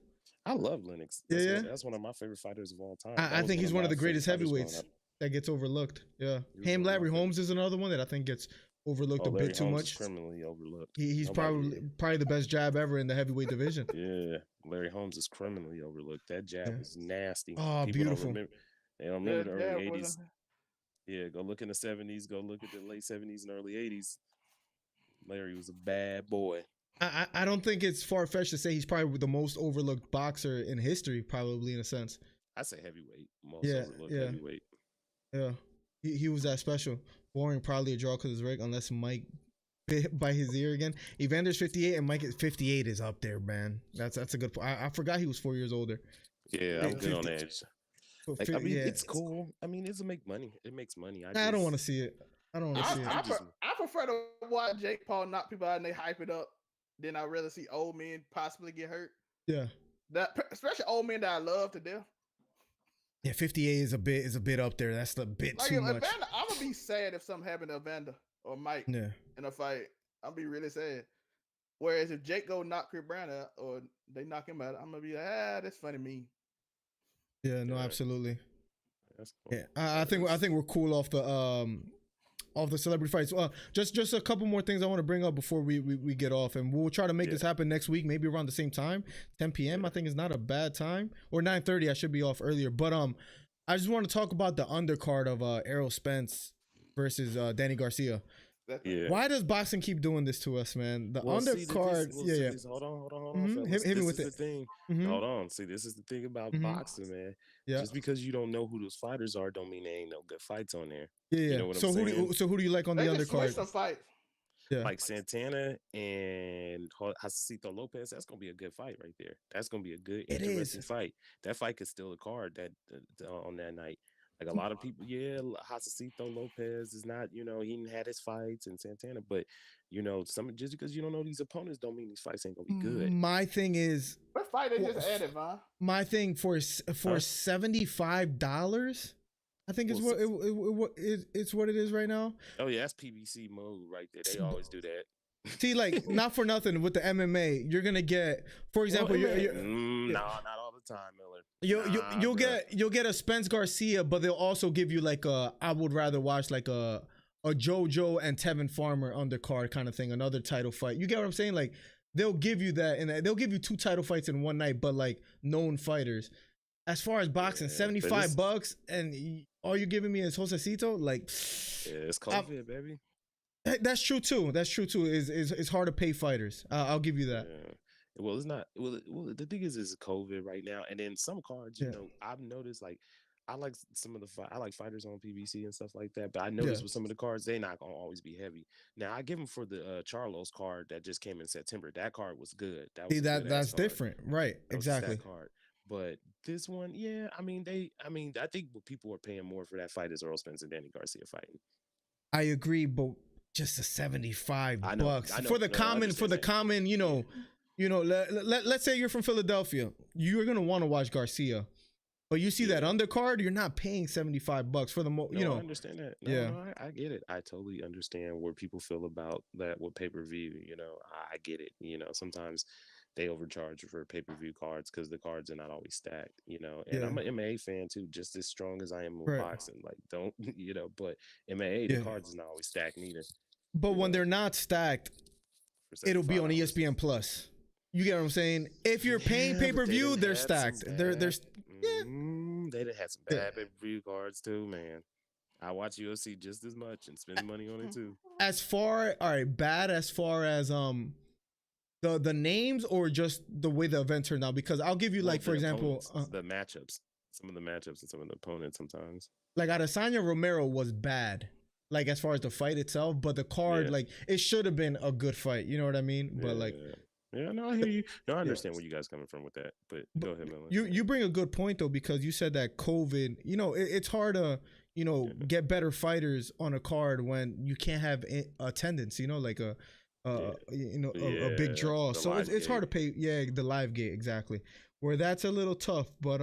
[SPEAKER 1] I love Lennox. That's one of my favorite fighters of all time.
[SPEAKER 2] I think he's one of the greatest heavyweights that gets overlooked. Yeah, Larry Holmes is another one that I think gets overlooked a bit too much.
[SPEAKER 1] Criminally overlooked.
[SPEAKER 2] He's probably the best jab ever in the heavyweight division.
[SPEAKER 1] Yeah, Larry Holmes is criminally overlooked. That jab is nasty.
[SPEAKER 2] Oh,
[SPEAKER 1] People
[SPEAKER 2] beautiful.
[SPEAKER 1] They don't remember the early 80s. Yeah, go look in the 70s. Go look at the late 70s and early 80s. Larry was a bad boy.
[SPEAKER 2] I don't think it's far-fetched to say he's probably the most overlooked boxer in history, probably, in a sense.
[SPEAKER 1] I say heavyweight. Most overlooked heavyweight.
[SPEAKER 2] Yeah. He was that special. Boring, probably a draw because it's Rick, unless Mike bit by his ear again. Evander's 58 and Mike is 58 is up there, man. That's a good point. I forgot he was 4 years older.
[SPEAKER 1] Yeah, I'm good on edge. It's cool. I mean, it'll make money. It makes money.
[SPEAKER 2] I don't want to see it. I don't want to see it.
[SPEAKER 3] I prefer to watch Jake Paul knock people out and they hype it up. Then I'd rather see old men possibly get hurt.
[SPEAKER 2] Yeah.
[SPEAKER 3] Especially old men that I love to death.
[SPEAKER 2] Yeah, 58 is a bit up there. That's a bit too much.
[SPEAKER 3] Evander, I'm gonna be sad if something happened to Evander or Mike in a fight. I'll be really sad. Whereas if Jake go knock Chris Brown out or they knock him out, I'm gonna be like, that's funny me.
[SPEAKER 2] Yeah, no, absolutely. That's cool. Yeah, I think we're cool off the celebrity fights. Just a couple more things I want to bring up before we get off, and we'll try to make this happen next week, maybe around the same time, 10 p.m. I think is not a bad time, or 9:30. I should be off earlier, but I just want to talk about the undercard of Errol Spence versus Danny Garcia. Yeah. Why does boxing keep doing this to us, man? The undercard.
[SPEAKER 1] Hold on. Hit me with it. Thing. Hold on. See, this is the thing about boxing, man. Yeah. Just because you don't know who those fighters are, don't mean there ain't no good fights on there.
[SPEAKER 2] Yeah. You know what I'm saying? So who do you like on the undercard?
[SPEAKER 3] Some fights.
[SPEAKER 1] Yeah. Like Santana and Josecito Lopez, that's gonna be a good fight right there. That's gonna be a good, interesting fight. That fight could steal a card on that night. Like a lot of people, Josecito Lopez is not, he didn't had his fights and Santana, but just because you don't know these opponents don't mean these fights ain't gonna be good.
[SPEAKER 2] My thing is,
[SPEAKER 3] what fight they just added, Von?
[SPEAKER 2] My thing for $75, I think it's what it is right now.
[SPEAKER 1] Oh yeah, that's PBC mode right there. They always do that.
[SPEAKER 2] See, like, not for nothing with the MMA, you're gonna get, for example,
[SPEAKER 1] no, not all the time, Miller.
[SPEAKER 2] You'll get a Spence Garcia, but they'll also give you like I would rather watch like a JoJo and Tevin Farmer undercard kind of thing, another title fight. You get what I'm saying? Like, they'll give you that, and they'll give you 2 title fights in one night, but like known fighters. As far as boxing, $75, and all you're giving me is Josecito, like,
[SPEAKER 1] it's COVID, baby.
[SPEAKER 2] That's true too. It's hard to pay fighters. I'll give you that.
[SPEAKER 1] Yeah. Well, it's not. Well, the thing is COVID right now, and then some cards. I've noticed, like, I like some of I like fighters on PBC and stuff like that. But I noticed with some of the cards, they're not gonna always be heavy. Now I give them for the Charlos card that just came in September. That card was good.
[SPEAKER 2] That's different, right? Exactly.
[SPEAKER 1] That card. But this one, I think what people are paying more for that fight is Errol Spence and Danny Garcia fighting.
[SPEAKER 2] I agree, but just the $75 for the common, let's say you're from Philadelphia, you're gonna want to watch Garcia, but you see that undercard, you're not paying $75 for the
[SPEAKER 1] I understand that. No, I get it. I totally understand where people feel about that with pay-per-view. I get it. Sometimes they overcharge for pay-per-view cards because the cards are not always stacked, and I'm an MMA fan too, just as strong as I am with boxing. Like, don't, but MMA, the cards is not always stacked neither.
[SPEAKER 2] But when they're not stacked, it'll be on ESPN Plus. You get what I'm saying? If you're paying pay-per-view, they're stacked. They done
[SPEAKER 1] had some bad pay-per-view cards too, man. I watch UFC just as much and spend money on it too.
[SPEAKER 2] Bad as far as the names, or just the way the event turned out? Because I'll give you, like, for example,
[SPEAKER 1] the matchups, some of the matchups and some of the opponents sometimes.
[SPEAKER 2] Like, Adesanya Romero was bad, like, as far as the fight itself, but the card, like, it should have been a good fight. You know what I mean? But like,
[SPEAKER 1] no, I hear you. No, I understand where you guys coming from with that. But go ahead, man.
[SPEAKER 2] You bring a good point though, because you said that COVID, it's hard to get better fighters on a card when you can't have attendance. Like a big draw. So it's hard to pay. Yeah, the live gate, exactly. Where that's a little tough, but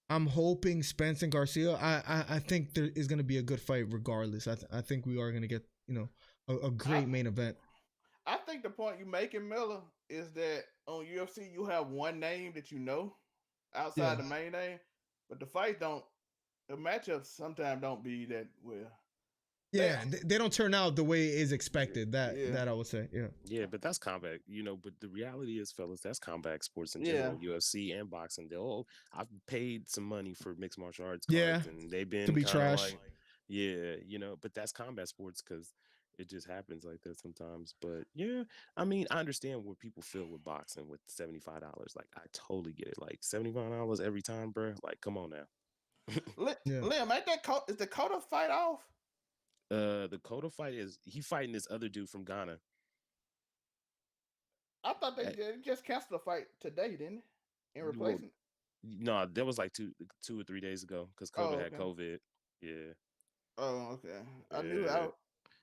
[SPEAKER 2] I'm hoping Spence and Garcia. I think there is going to be a good fight regardless. I think we are going to get a great main event.
[SPEAKER 3] I think the point you making, Miller, is that on UFC you have one name that outside the main name, but the matchups sometimes don't be that well.
[SPEAKER 2] Yeah, they don't turn out the way it is expected. That I would say.
[SPEAKER 1] Yeah, but that's combat. But the reality is, fellas, that's combat sports in general. UFC and boxing. I've paid some money for mixed martial arts cards, and they've been
[SPEAKER 2] to be trash.
[SPEAKER 1] But that's combat sports because it just happens like that sometimes. But I understand where people feel with boxing with $75. Like, I totally get it. Like, $75 every time, bro. Like, come on now.
[SPEAKER 3] Liam, is the Cotto fight off?
[SPEAKER 1] The Cotto fight he fighting this other dude from Ghana.
[SPEAKER 3] I thought they just canceled the fight today, didn't they? In replacement.
[SPEAKER 1] No, that was like two or 3 days ago because COVID had COVID. Yeah.
[SPEAKER 3] Oh, okay. I knew
[SPEAKER 1] Yeah.
[SPEAKER 3] out.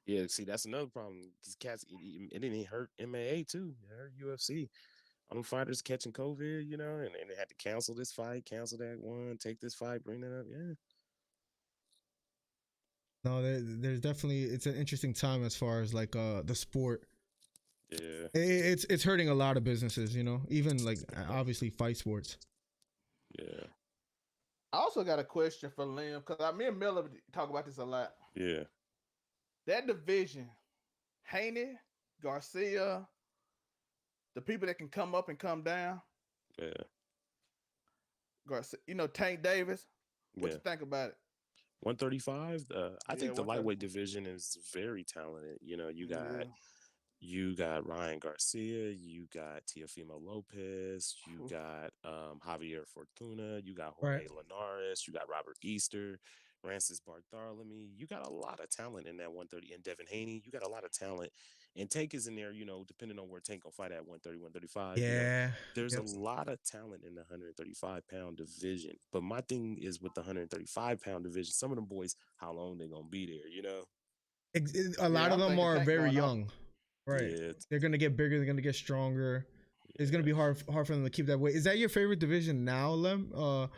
[SPEAKER 1] Yeah, see, that's another problem. These cats, it didn't hurt MMA too. It hurt UFC. All them fighters catching COVID, and they had to cancel this fight, cancel that one, take this fight, bring that up. Yeah.
[SPEAKER 2] No, there's definitely, it's an interesting time as far as like the sport.
[SPEAKER 1] Yeah.
[SPEAKER 2] It's hurting a lot of businesses, even like obviously fight sports.
[SPEAKER 1] Yeah.
[SPEAKER 3] I also got a question for Liam because me and Miller talk about this a lot.
[SPEAKER 1] Yeah.
[SPEAKER 3] That division, Haney, Garcia, the people that can come up and come down.
[SPEAKER 1] Yeah.
[SPEAKER 3] Garcia, Tank Davis. What you think about it?
[SPEAKER 1] 135. I think the lightweight division is very talented. You got Ryan Garcia, you got Teofimo Lopez, you got Javier Fortuna, you got Jorge Linares, you got Robert Easter, Francis Bartholomew. You got a lot of talent in that 130. And Devin Haney, you got a lot of talent. And Tank is in there, depending on where Tank will fight at 130, 135.
[SPEAKER 2] Yeah.
[SPEAKER 1] There's a lot of talent in the 135-pound division. But my thing is with the 135-pound division, some of them boys, how long they going to be there,
[SPEAKER 2] A lot of them are very young. Right.
[SPEAKER 1] Yeah.
[SPEAKER 2] They're going to get bigger. They're going to get stronger. It's going to be hard for them to keep that weight. Is that your favorite division now, Lem? Or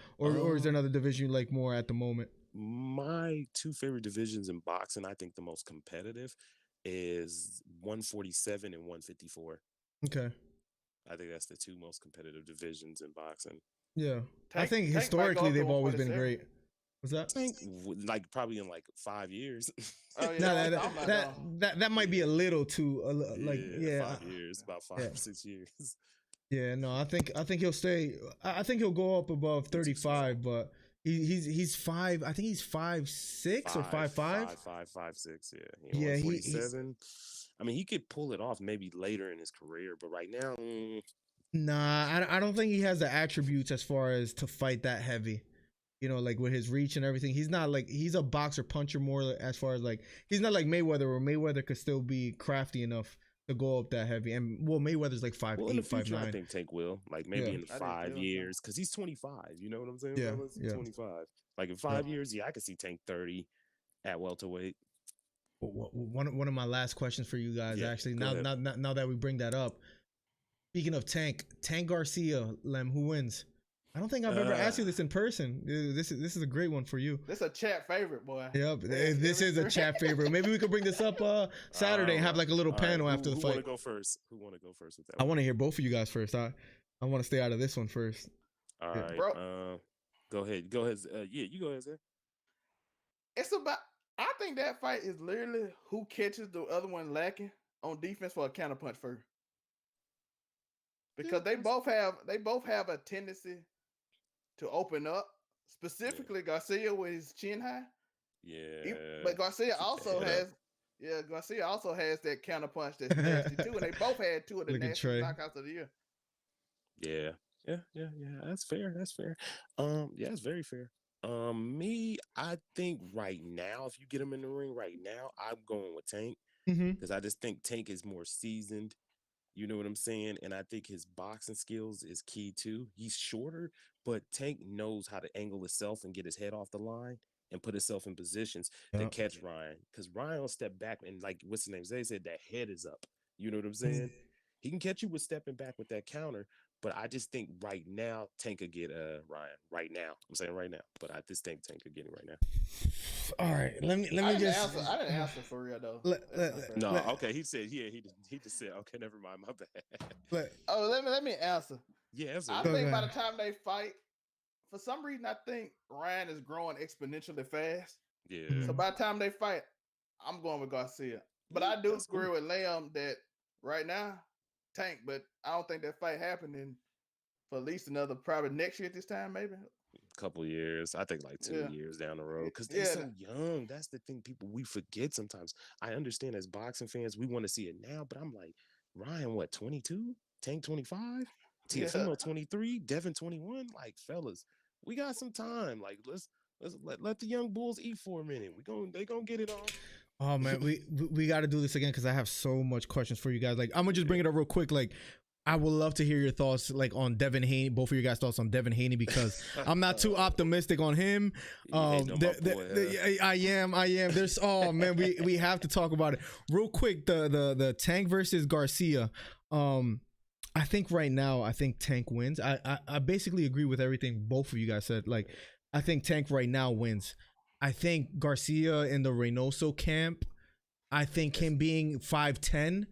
[SPEAKER 2] is there another division you like more at the moment?
[SPEAKER 1] My two favorite divisions in boxing, I think the most competitive is 147 and 154.
[SPEAKER 2] Okay.
[SPEAKER 1] I think that's the two most competitive divisions in boxing.
[SPEAKER 2] Yeah. I think historically they've always been great. What's that?
[SPEAKER 1] Tank, like probably in like 5 years.
[SPEAKER 3] Oh, yeah.
[SPEAKER 2] that might be a little too
[SPEAKER 1] 5 years, about 5 or 6 years.
[SPEAKER 2] Yeah, no, I think he'll stay. I think he'll go up above 35, but he's five. I think he's 5'6" or 5'5".
[SPEAKER 1] 5'6".
[SPEAKER 2] Yeah,
[SPEAKER 1] 147. I mean, he could pull it off maybe later in his career, but right now,
[SPEAKER 2] nah, I don't think he has the attributes as far as to fight that heavy. Like with his reach and everything, he's not like, he's a boxer puncher more as far as like, he's not like Mayweather, where Mayweather could still be crafty enough to go up that heavy. And Mayweather's like 5'8",
[SPEAKER 1] in the future,
[SPEAKER 2] 5'9".
[SPEAKER 1] I think Tank will, like maybe in 5 years, because he's 25. You know what I'm saying?
[SPEAKER 2] Yeah,
[SPEAKER 1] He's 25. Like in 5 years, I could see Tank 30 at welterweight.
[SPEAKER 2] One of my last questions for you guys, actually, now that we bring that up. Speaking of Tank Garcia, Lem, who wins? I don't think I've ever asked you this in person. This is a great one for you.
[SPEAKER 3] This is a chat favorite, boy.
[SPEAKER 2] Yep, this is a chat favorite. Maybe we could bring this up Saturday and have like a little panel after the fight. Who
[SPEAKER 1] want to go first? Who want to go first with that?
[SPEAKER 2] I want to hear both of you guys first. I want to stay out of this one first.
[SPEAKER 1] All right, bro. Go ahead. Yeah, you go ahead, Zach.
[SPEAKER 3] It's about. I think that fight is literally who catches the other one lacking on defense for a counterpunch first, because they both have a tendency to open up, specifically Garcia with his chin high.
[SPEAKER 1] Yeah.
[SPEAKER 3] But Garcia also has that counterpunch that's nasty too. And they both had two of the nastiest knockouts of the year.
[SPEAKER 1] Yeah. That's fair. Yeah, it's very fair. Me, I think right now, if you get him in the ring right now, I'm going with Tank. Because I just think Tank is more seasoned. You know what I'm saying? And I think his boxing skills is key too. He's shorter, but Tank knows how to angle himself and get his head off the line and put himself in positions to catch Ryan. Because Ryan will step back and, like, what's his name? They said that head is up. You know what I'm saying? He can catch you with stepping back with that counter. But I just think right now, Tank could get Ryan. Right now. I'm saying right now. But I just think Tank could get him right now.
[SPEAKER 2] All right. Let me just.
[SPEAKER 3] I didn't answer for real, though.
[SPEAKER 1] Okay. He said, he just said, okay, never mind. My bad.
[SPEAKER 3] Let me answer.
[SPEAKER 1] Yeah,
[SPEAKER 3] I think by the time they fight, for some reason, I think Ryan is growing exponentially fast.
[SPEAKER 1] Yeah.
[SPEAKER 3] So by the time they fight, I'm going with Garcia. But I do agree with Liam that right now, Tank, but I don't think that fight happening for at least another, probably next year at this time, maybe.
[SPEAKER 1] A couple of years. I think like 2 years down the road. Because they're so young. That's the thing we forget sometimes. I understand as boxing fans, we want to see it now, but I'm like, Ryan, what, 22? Tank 25? Teofimo 23? Devin 21? Like, fellas, we got some time. Like, let's let the young bulls eat for a minute. They gonna get it on.
[SPEAKER 2] Oh man, we got to do this again because I have so much questions for you guys. Like, I'm gonna just bring it up real quick. Like, I would love to hear your thoughts, like on Devin Haney. Both of your guys' thoughts on Devin Haney, because I'm not too optimistic on him. I am. There's man, we have to talk about it real quick. The Tank versus Garcia. I think right now, I think Tank wins. I basically agree with everything both of you guys said. Like, I think Tank right now wins. I think Garcia in the Reynoso camp, I think him being 5'10"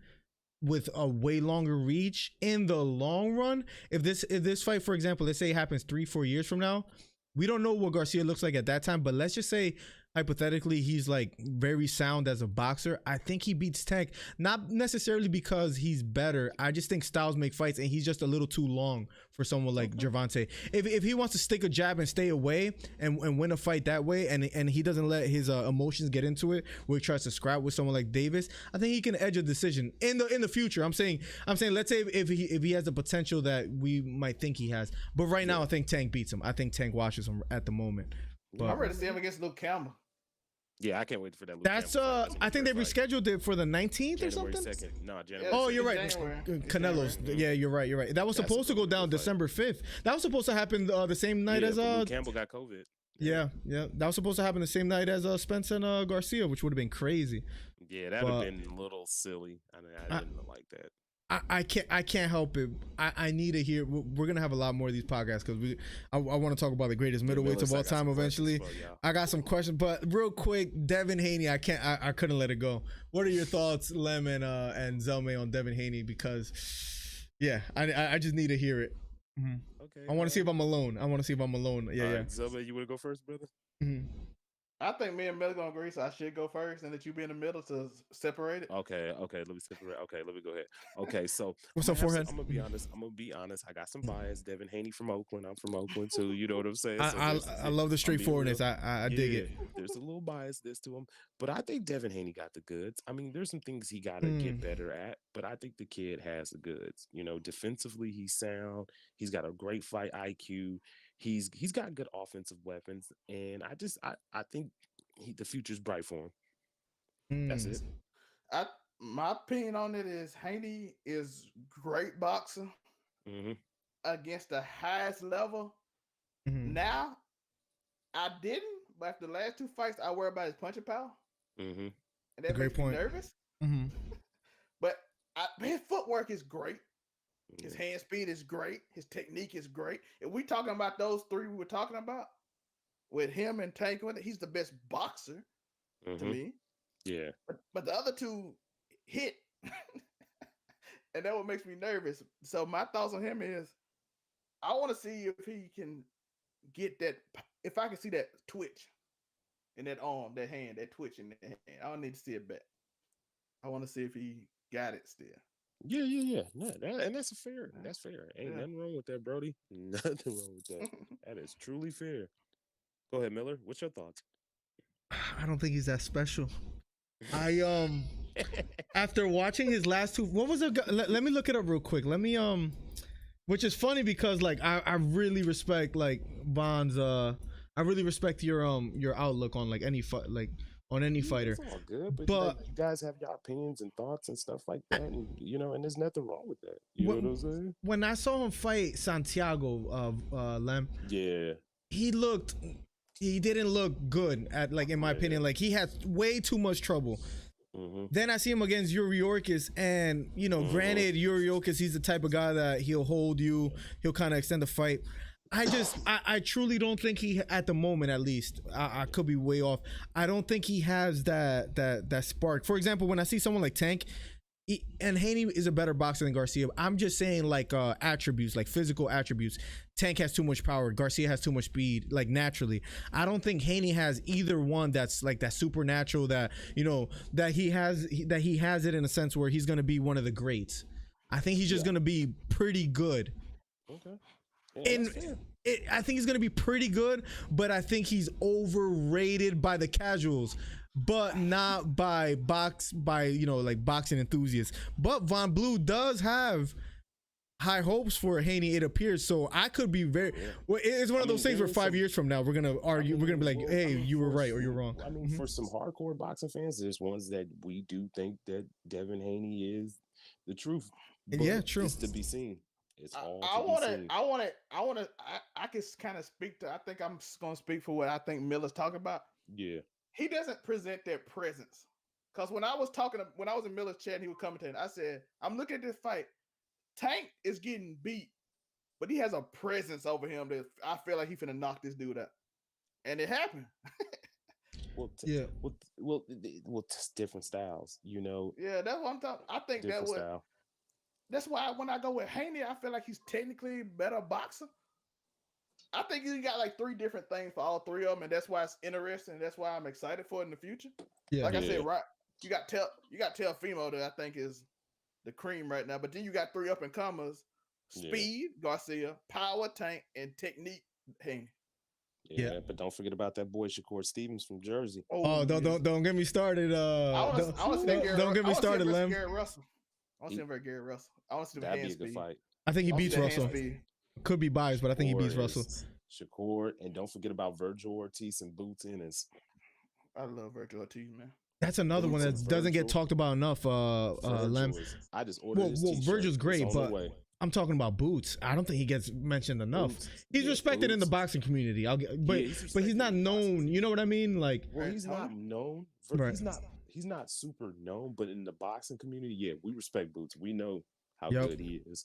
[SPEAKER 2] with a way longer reach in the long run. If this fight, for example, let's say it happens 3-4 years from now, we don't know what Garcia looks like at that time, but let's just say hypothetically he's like very sound as a boxer. I think he beats Tank, not necessarily because he's better. I just think styles make fights, and he's just a little too long for someone like Gervonta. If he wants to stick a jab and stay away and win a fight that way, and he doesn't let his emotions get into it, where he tries to scrap with someone like Davis, I think he can edge a decision in the future. I'm saying let's say if he has the potential that we might think he has, but right now I think Tank beats him. I think Tank washes him at the moment. But
[SPEAKER 3] I'm ready to see him against Luke Campbell.
[SPEAKER 1] Yeah, I can't wait for that.
[SPEAKER 2] That's I think they rescheduled it for the 19th or something.
[SPEAKER 1] January 2nd. No, January.
[SPEAKER 2] Oh, you're right. Canelo's. Yeah, you're right. That was supposed to go down December 5th. That was supposed to happen the same night as
[SPEAKER 1] Campbell got COVID.
[SPEAKER 2] Yeah. That was supposed to happen the same night as Spence and Garcia, which would have been crazy.
[SPEAKER 1] Yeah, that would have been a little silly. I didn't like that.
[SPEAKER 2] I can't help it. I need to hear. We're gonna have a lot more of these podcasts because I want to talk about the greatest middleweights of all time eventually. I got some questions, but real quick, Devin Haney. I couldn't let it go. What are your thoughts, Lem and Zelme, on Devin Haney? Because I just need to hear it. Mm-hmm. Okay. I want to see if I'm alone. Yeah.
[SPEAKER 1] Right, Zelme, you want to go first, brother?
[SPEAKER 2] Mm-hmm.
[SPEAKER 3] I think me and Mel gonna agree, so I should go first, and that you be in the middle to separate it.
[SPEAKER 1] Okay. Let me separate. Okay, let me go ahead. Okay, so
[SPEAKER 2] what's up, forehead?
[SPEAKER 1] I'm gonna be honest. I got some bias. Devin Haney from Oakland. I'm from Oakland too. You know what I'm saying?
[SPEAKER 2] I love the straightforwardness. I dig it.
[SPEAKER 1] There's a little biasness to him, but I think Devin Haney got the goods. I mean, there's some things he got to get better at, but I think the kid has the goods. You know, defensively he's sound. He's got a great fight IQ. He's got good offensive weapons, and I think the future's bright for him. That's it.
[SPEAKER 3] My opinion on it is Haney is great boxer against the highest level. Now, I didn't, but after the last two fights, I worry about his punching power, and that makes me nervous. But his footwork is great. His hand speed is great. His technique is great. If we talking about those three we were talking about, with him and Tank, he's the best boxer to me.
[SPEAKER 1] Yeah.
[SPEAKER 3] But the other two hit. And that what makes me nervous. So my thoughts on him is I want to see if he can get that, if I can see that twitch in that arm, that hand, that twitch in that hand. I don't need to see it back. I want to see if he got it still.
[SPEAKER 1] Yeah. No, that's fair. That's fair. Ain't nothing wrong with that, Brody. Nothing wrong with that. That is truly fair. Go ahead, Miller. What's your thoughts?
[SPEAKER 2] I don't think he's that special. After watching his last two, what was it? Let me look it up real quick. Let me which is funny because like I really respect like Von's I really respect your outlook on like any fight, like on any fighter.
[SPEAKER 1] It's all good, but you guys have your opinions and thoughts and stuff like that, and and there's nothing wrong with that. You know what I'm saying? When I
[SPEAKER 2] saw him fight Santiago Lem, he didn't look good at, like, in my opinion. Like, he had way too much trouble. Then I see him against Yuriorkis, and granted, Yuriorkis, he's the type of guy that he'll hold you, he'll kind of extend the fight. I truly don't think he, at the moment at least, I could be way off, I don't think he has that spark. For example, when I see someone like Tank, and Haney is a better boxer than Garcia, I'm just saying, like, attributes, like physical attributes. Tank has too much power, Garcia has too much speed, like, naturally. I don't think Haney has either one that's like that supernatural, that that he has it in a sense where he's gonna be one of the greats. I think he's just gonna be pretty good.
[SPEAKER 1] Okay.
[SPEAKER 2] I think he's gonna be pretty good, but I think he's overrated by the casuals, but not by like boxing enthusiasts. But Von Bleu does have high hopes for Haney, it appears. So I could be it's one of those things where 5 years from now we're gonna argue, we're gonna be like, hey, you were right or you're wrong.
[SPEAKER 1] I mean, for some hardcore boxing fans, there's ones that we do think that Devin Haney is the truth.
[SPEAKER 2] Yeah, true.
[SPEAKER 1] It's to be seen. It's all
[SPEAKER 3] I
[SPEAKER 1] to
[SPEAKER 3] want
[SPEAKER 1] be
[SPEAKER 3] to.
[SPEAKER 1] seen.
[SPEAKER 3] I can kind of speak to. I think I'm going to speak for what I think Miller's talking about.
[SPEAKER 1] Yeah.
[SPEAKER 3] He doesn't present that presence. Because when I was in Miller's chat, and he was commentating. I said, I'm looking at this fight. Tank is getting beat, but he has a presence over him that I feel like he finna knock this dude out, and it happened.
[SPEAKER 2] Yeah.
[SPEAKER 1] Well, different styles, you know.
[SPEAKER 3] Yeah, that's what I'm talking. I think
[SPEAKER 1] Different style.
[SPEAKER 3] That's why when I go with Haney, I feel like he's technically a better boxer. I think you got like 3 different things for all 3 of them, and that's why it's interesting. That's why I'm excited for it in the future.
[SPEAKER 2] Yeah.
[SPEAKER 3] Like I said, right? You got Teofimo that I think is the cream right now, but then you got 3 up and comers: speed, Garcia; power, Tank; and technique, Haney.
[SPEAKER 1] Yeah, but don't forget about that boy Shakur Stevens from Jersey.
[SPEAKER 2] Oh, don't get me started. Don't get me started, Lem.
[SPEAKER 3] Gary Russell. I want to see him versus Gary Russell. I want to see him
[SPEAKER 1] That'd be a good fight.
[SPEAKER 2] I think he beats Russell. Could be biased, but I think he beats Russell.
[SPEAKER 1] Shakur, and don't forget about Virgil Ortiz and Boots Ennis.
[SPEAKER 3] I love Virgil Ortiz, man.
[SPEAKER 2] That's another one that doesn't get talked about enough. Lem.
[SPEAKER 1] I just ordered.
[SPEAKER 2] Well, Virgil's great, but I'm talking about Boots. I don't think he gets mentioned enough. He's respected in the boxing community. But he's not known. You know what I mean? Like,
[SPEAKER 1] well, he's not known. He's not super known, but in the boxing community, yeah, we respect Boots. We know how good he is.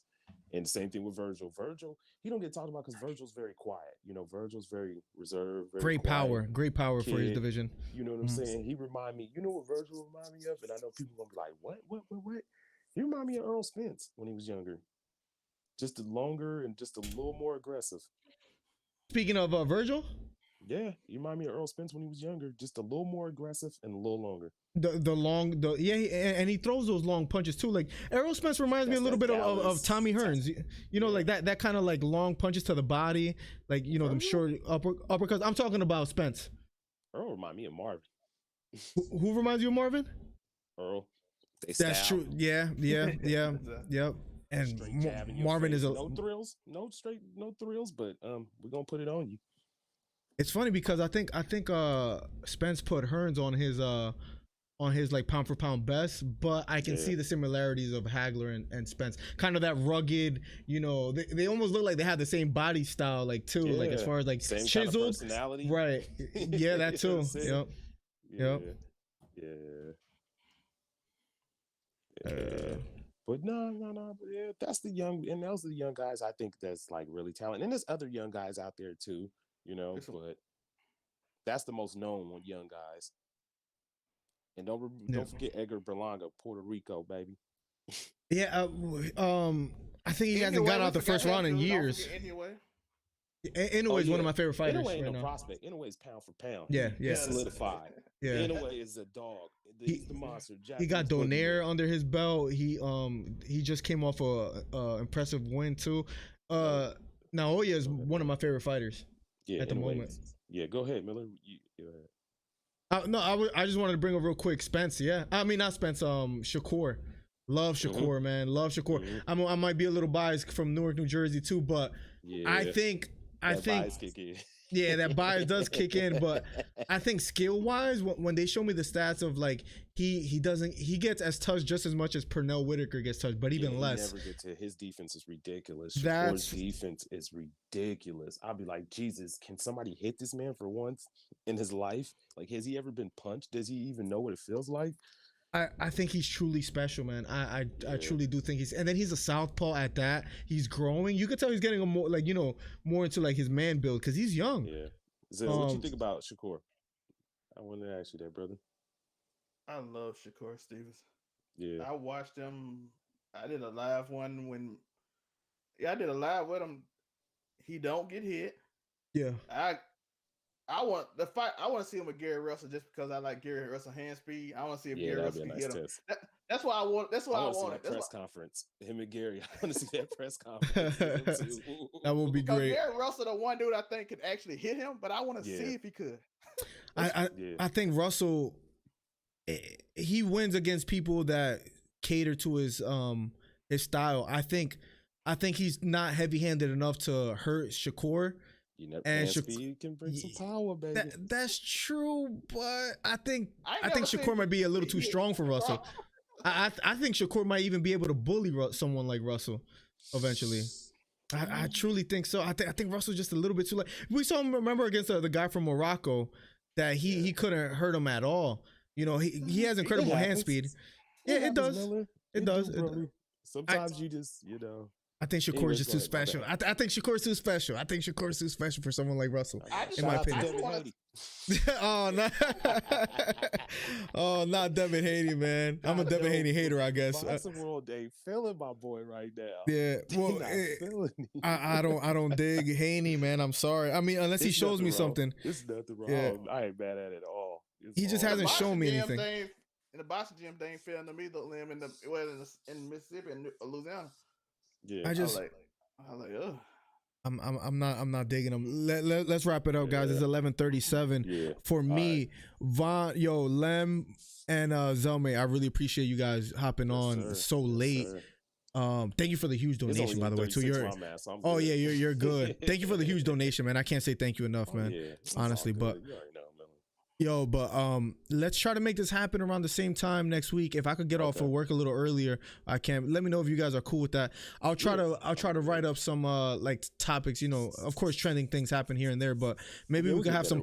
[SPEAKER 1] And the same thing with Virgil. Virgil, he don't get talked about because Virgil's very quiet. You know, Virgil's very reserved. Very quiet,
[SPEAKER 2] great power for his division.
[SPEAKER 1] You know what I'm saying? He remind me. You know what Virgil remind me of? And I know people gonna be like, what? He remind me of Errol Spence when he was younger. Just longer and just a little more aggressive.
[SPEAKER 2] Speaking of Virgil.
[SPEAKER 1] Yeah, you remind me of Errol Spence when he was younger, just a little more aggressive and a little longer.
[SPEAKER 2] And he throws those long punches too. Like Errol Spence reminds me a little bit of Tommy Hearns. You know, like that kind of like long punches to the body, like them short uppercuts. I'm talking about Spence.
[SPEAKER 1] Earl remind me of Marvin.
[SPEAKER 2] Who reminds you of Marvin?
[SPEAKER 1] Earl.
[SPEAKER 2] That's true. Yeah. Yep. And Marvin is
[SPEAKER 1] no thrills, but we're gonna put it on you.
[SPEAKER 2] It's funny because I think Spence put Hearns on his like pound for pound best, but I can see the similarities of Hagler and Spence. Kind of that rugged, they almost look like they have the same body style, like too, like as far as like
[SPEAKER 1] same
[SPEAKER 2] chiseled,
[SPEAKER 1] kind of personality.
[SPEAKER 2] Right? Yeah, that too. Yep.
[SPEAKER 1] But no. But yeah, that's the young, and those are the young guys I think that's like really talented. And there's other young guys out there too, but that's the most known one, young guys. And don't forget Edgar Berlanga, Puerto Rico, baby.
[SPEAKER 2] Yeah, I think he hasn't got out the first round in years. Inoue is one of my favorite fighters.
[SPEAKER 1] Inoue ain't no prospect. Inoue is pound for pound.
[SPEAKER 2] Yeah.
[SPEAKER 1] He's solidified.
[SPEAKER 2] Yeah.
[SPEAKER 1] Inoue is a dog. He's the monster.
[SPEAKER 2] He got Donaire under his belt. He just came off a impressive win too. Naoya is one of my favorite fighters at the moment.
[SPEAKER 1] Yeah, go ahead, Miller. Go ahead.
[SPEAKER 2] I just wanted to bring up real quick Spence. Yeah, I mean not Spence. Shakur. Love Shakur, man. Love Shakur. I might be a little biased from Newark, New Jersey too, but I think
[SPEAKER 1] bias kick in.
[SPEAKER 2] Yeah, that bias does kick in, but I think skill wise, when they show me the stats of like he gets as touched just as much as Pernell Whitaker gets touched, but even less.
[SPEAKER 1] Never get to his defense is ridiculous. Shakur's defense is ridiculous. I'll be like, Jesus, can somebody hit this man for once in his life? Like, has he ever been punched? Does he even know what it feels like?
[SPEAKER 2] I think he's truly special, man. I truly do think and then he's a southpaw at that. He's growing. You could tell he's getting more into like his man build because he's young.
[SPEAKER 1] Yeah. So what you think about Shakur? I wanted to ask you that, brother.
[SPEAKER 3] I love Shakur Stevens.
[SPEAKER 1] Yeah.
[SPEAKER 3] I watched him. I did a live one I did a live with him. He don't get hit.
[SPEAKER 2] Yeah.
[SPEAKER 3] I want the fight. I want to see him with Gary Russell just because I like Gary Russell hand speed. I want to see if Gary Russell can hit him. That's why I want. That's why I want it.
[SPEAKER 1] Press conference. Him and Gary. I want to see that press conference.
[SPEAKER 2] That would be great.
[SPEAKER 3] Gary Russell, the one dude I think could actually hit him, but I want to see if he could.
[SPEAKER 2] I think Russell, he wins against people that cater to his style. I think he's not heavy-handed enough to hurt Shakur.
[SPEAKER 1] And speed can bring some power, baby.
[SPEAKER 2] That's true, but I think Shakur might be a little too strong for Russell. I think Shakur might even be able to bully someone like Russell eventually. I truly think so. I think Russell's just a little bit too late. We saw him, remember, against the guy from Morocco, that he couldn't hurt him at all. You know, he has incredible hand speed. Yeah, it does.
[SPEAKER 1] Miller.
[SPEAKER 2] It does.
[SPEAKER 1] Sometimes you just, you know.
[SPEAKER 2] I think Shakur is just too special. I think Shakur is too special. I think Shakur is too special for someone like Russell. In my opinion. Not Devin Haney, man. I'm a Devin Haney hater, I guess.
[SPEAKER 1] Boxing World ain't feeling my boy right now.
[SPEAKER 2] Yeah, well, I don't dig Haney, man. I'm sorry. I mean, unless he shows me something.
[SPEAKER 1] There's nothing wrong. Yeah. I ain't mad at it at all.
[SPEAKER 2] He just hasn't shown me anything.
[SPEAKER 3] In the boxing gym, they ain't feeling me though. In Mississippi and Louisiana.
[SPEAKER 1] Yeah,
[SPEAKER 3] I was like, ugh.
[SPEAKER 2] I'm not digging them. Let's wrap it up, guys. It's 11:37.
[SPEAKER 1] Yeah.
[SPEAKER 2] For me, Lem and Zelme, I really appreciate you guys hopping on so late. Thank you for the huge donation, by the way. Too. You're good. Thank you for the huge donation, man. I can't say thank you enough, man. Honestly, but. Let's try to make this happen around the same time next week. If I could get off of work a little earlier, I can. Let me know if you guys are cool with that. I'll try to write up some like topics. You know, of course, trending things happen here and there, but maybe we could have some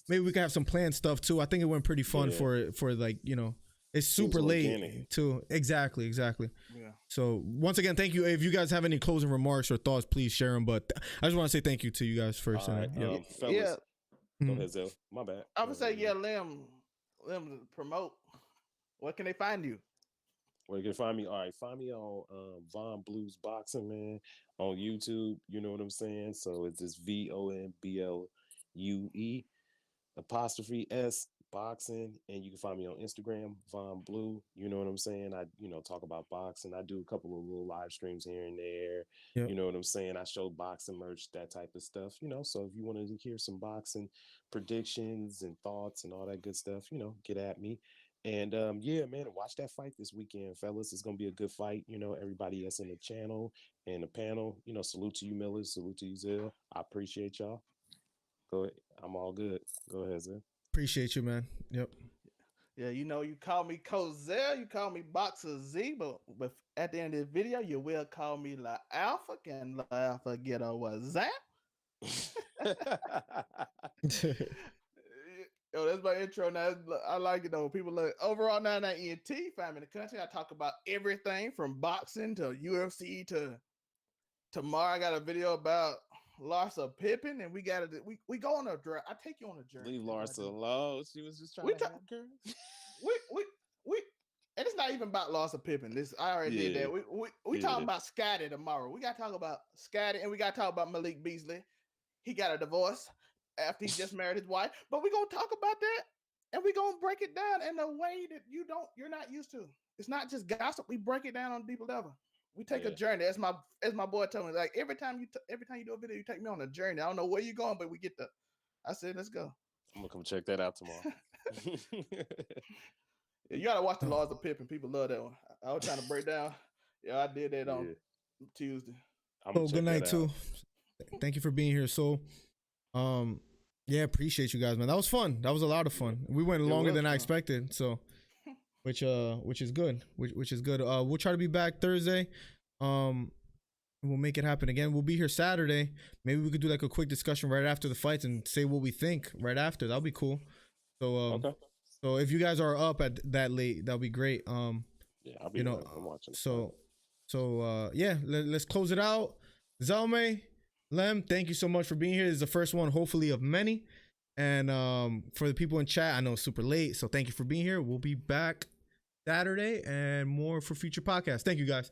[SPEAKER 2] maybe we could have some planned stuff too. I think it went pretty fun for like, you know, it's super late too. Exactly. Yeah. So once again, thank you. If you guys have any closing remarks or thoughts, please share them. But I just want to say thank you to you guys first.
[SPEAKER 1] All right, fellas. Go ahead, Zell. My bad.
[SPEAKER 3] I would say, Lem promote. Where can they find you?
[SPEAKER 1] Where you can find me? All right, find me on Von Blues Boxing, man, on YouTube. You know what I'm saying? So it's just VONBLUE 'S boxing, and you can find me on Instagram, Von Blue. You know what I'm saying? I talk about boxing. I do a couple of little live streams here and there.
[SPEAKER 2] Yep.
[SPEAKER 1] You know what I'm saying? I show boxing merch, that type of stuff. You know, so if you want to hear some boxing predictions and thoughts and all that good stuff, you know, get at me. And yeah, man, watch that fight this weekend, fellas. It's gonna be a good fight. You know, everybody that's in the channel and the panel. You know, salute to you, Millers. Salute to you, Zell. I appreciate y'all. Go ahead. I'm all good. Go ahead, Zell.
[SPEAKER 2] Appreciate you, man. Yep.
[SPEAKER 3] Yeah, you know, you call me Cozell, you call me Boxer Z, but at the end of the video, you will call me La Alpha. Can La Alpha get a what's that? Yo, that's my intro. Now I like it though. People like Overall99ENT. Find me in the country. I talk about everything from boxing to UFC to tomorrow. I got a video about Larsa Pippen, and we go on a drive. I take you on a journey.
[SPEAKER 1] Leave Larsa alone. She was just trying to have her.
[SPEAKER 3] We and it's not even about Larsa Pippen. I already did that. We talking about Scotty tomorrow. We gotta talk about Scotty, and we gotta talk about Malik Beasley. He got a divorce after he just married his wife. But we're gonna talk about that, and we're gonna break it down in a way that you're not used to. It's not just gossip. We break it down on a deeper level. We take a journey. As my boy told me, like every time you do a video, you take me on a journey. I don't know where you're going, but we get there. I said, let's go.
[SPEAKER 1] I'm gonna come check that out tomorrow.
[SPEAKER 3] You gotta watch the Laws of Pippen. People love that one. I was trying to break down. Yeah, I did that on Tuesday.
[SPEAKER 2] Good night too. Thank you for being here. So, appreciate you guys, man. That was fun. That was a lot of fun. We went longer than I expected. So. Which is good. Which is good. We'll try to be back Thursday. We'll make it happen again. We'll be here Saturday. Maybe we could do like a quick discussion right after the fights and say what we think right after. That'll be cool. So so if you guys are up at that late, that'll be great. I'll be I'm watching. So let's close it out. Zelme, Lem, thank you so much for being here. This is the first one, hopefully, of many. And for the people in chat, I know it's super late, so thank you for being here. We'll be back Saturday and more for future podcasts. Thank you, guys.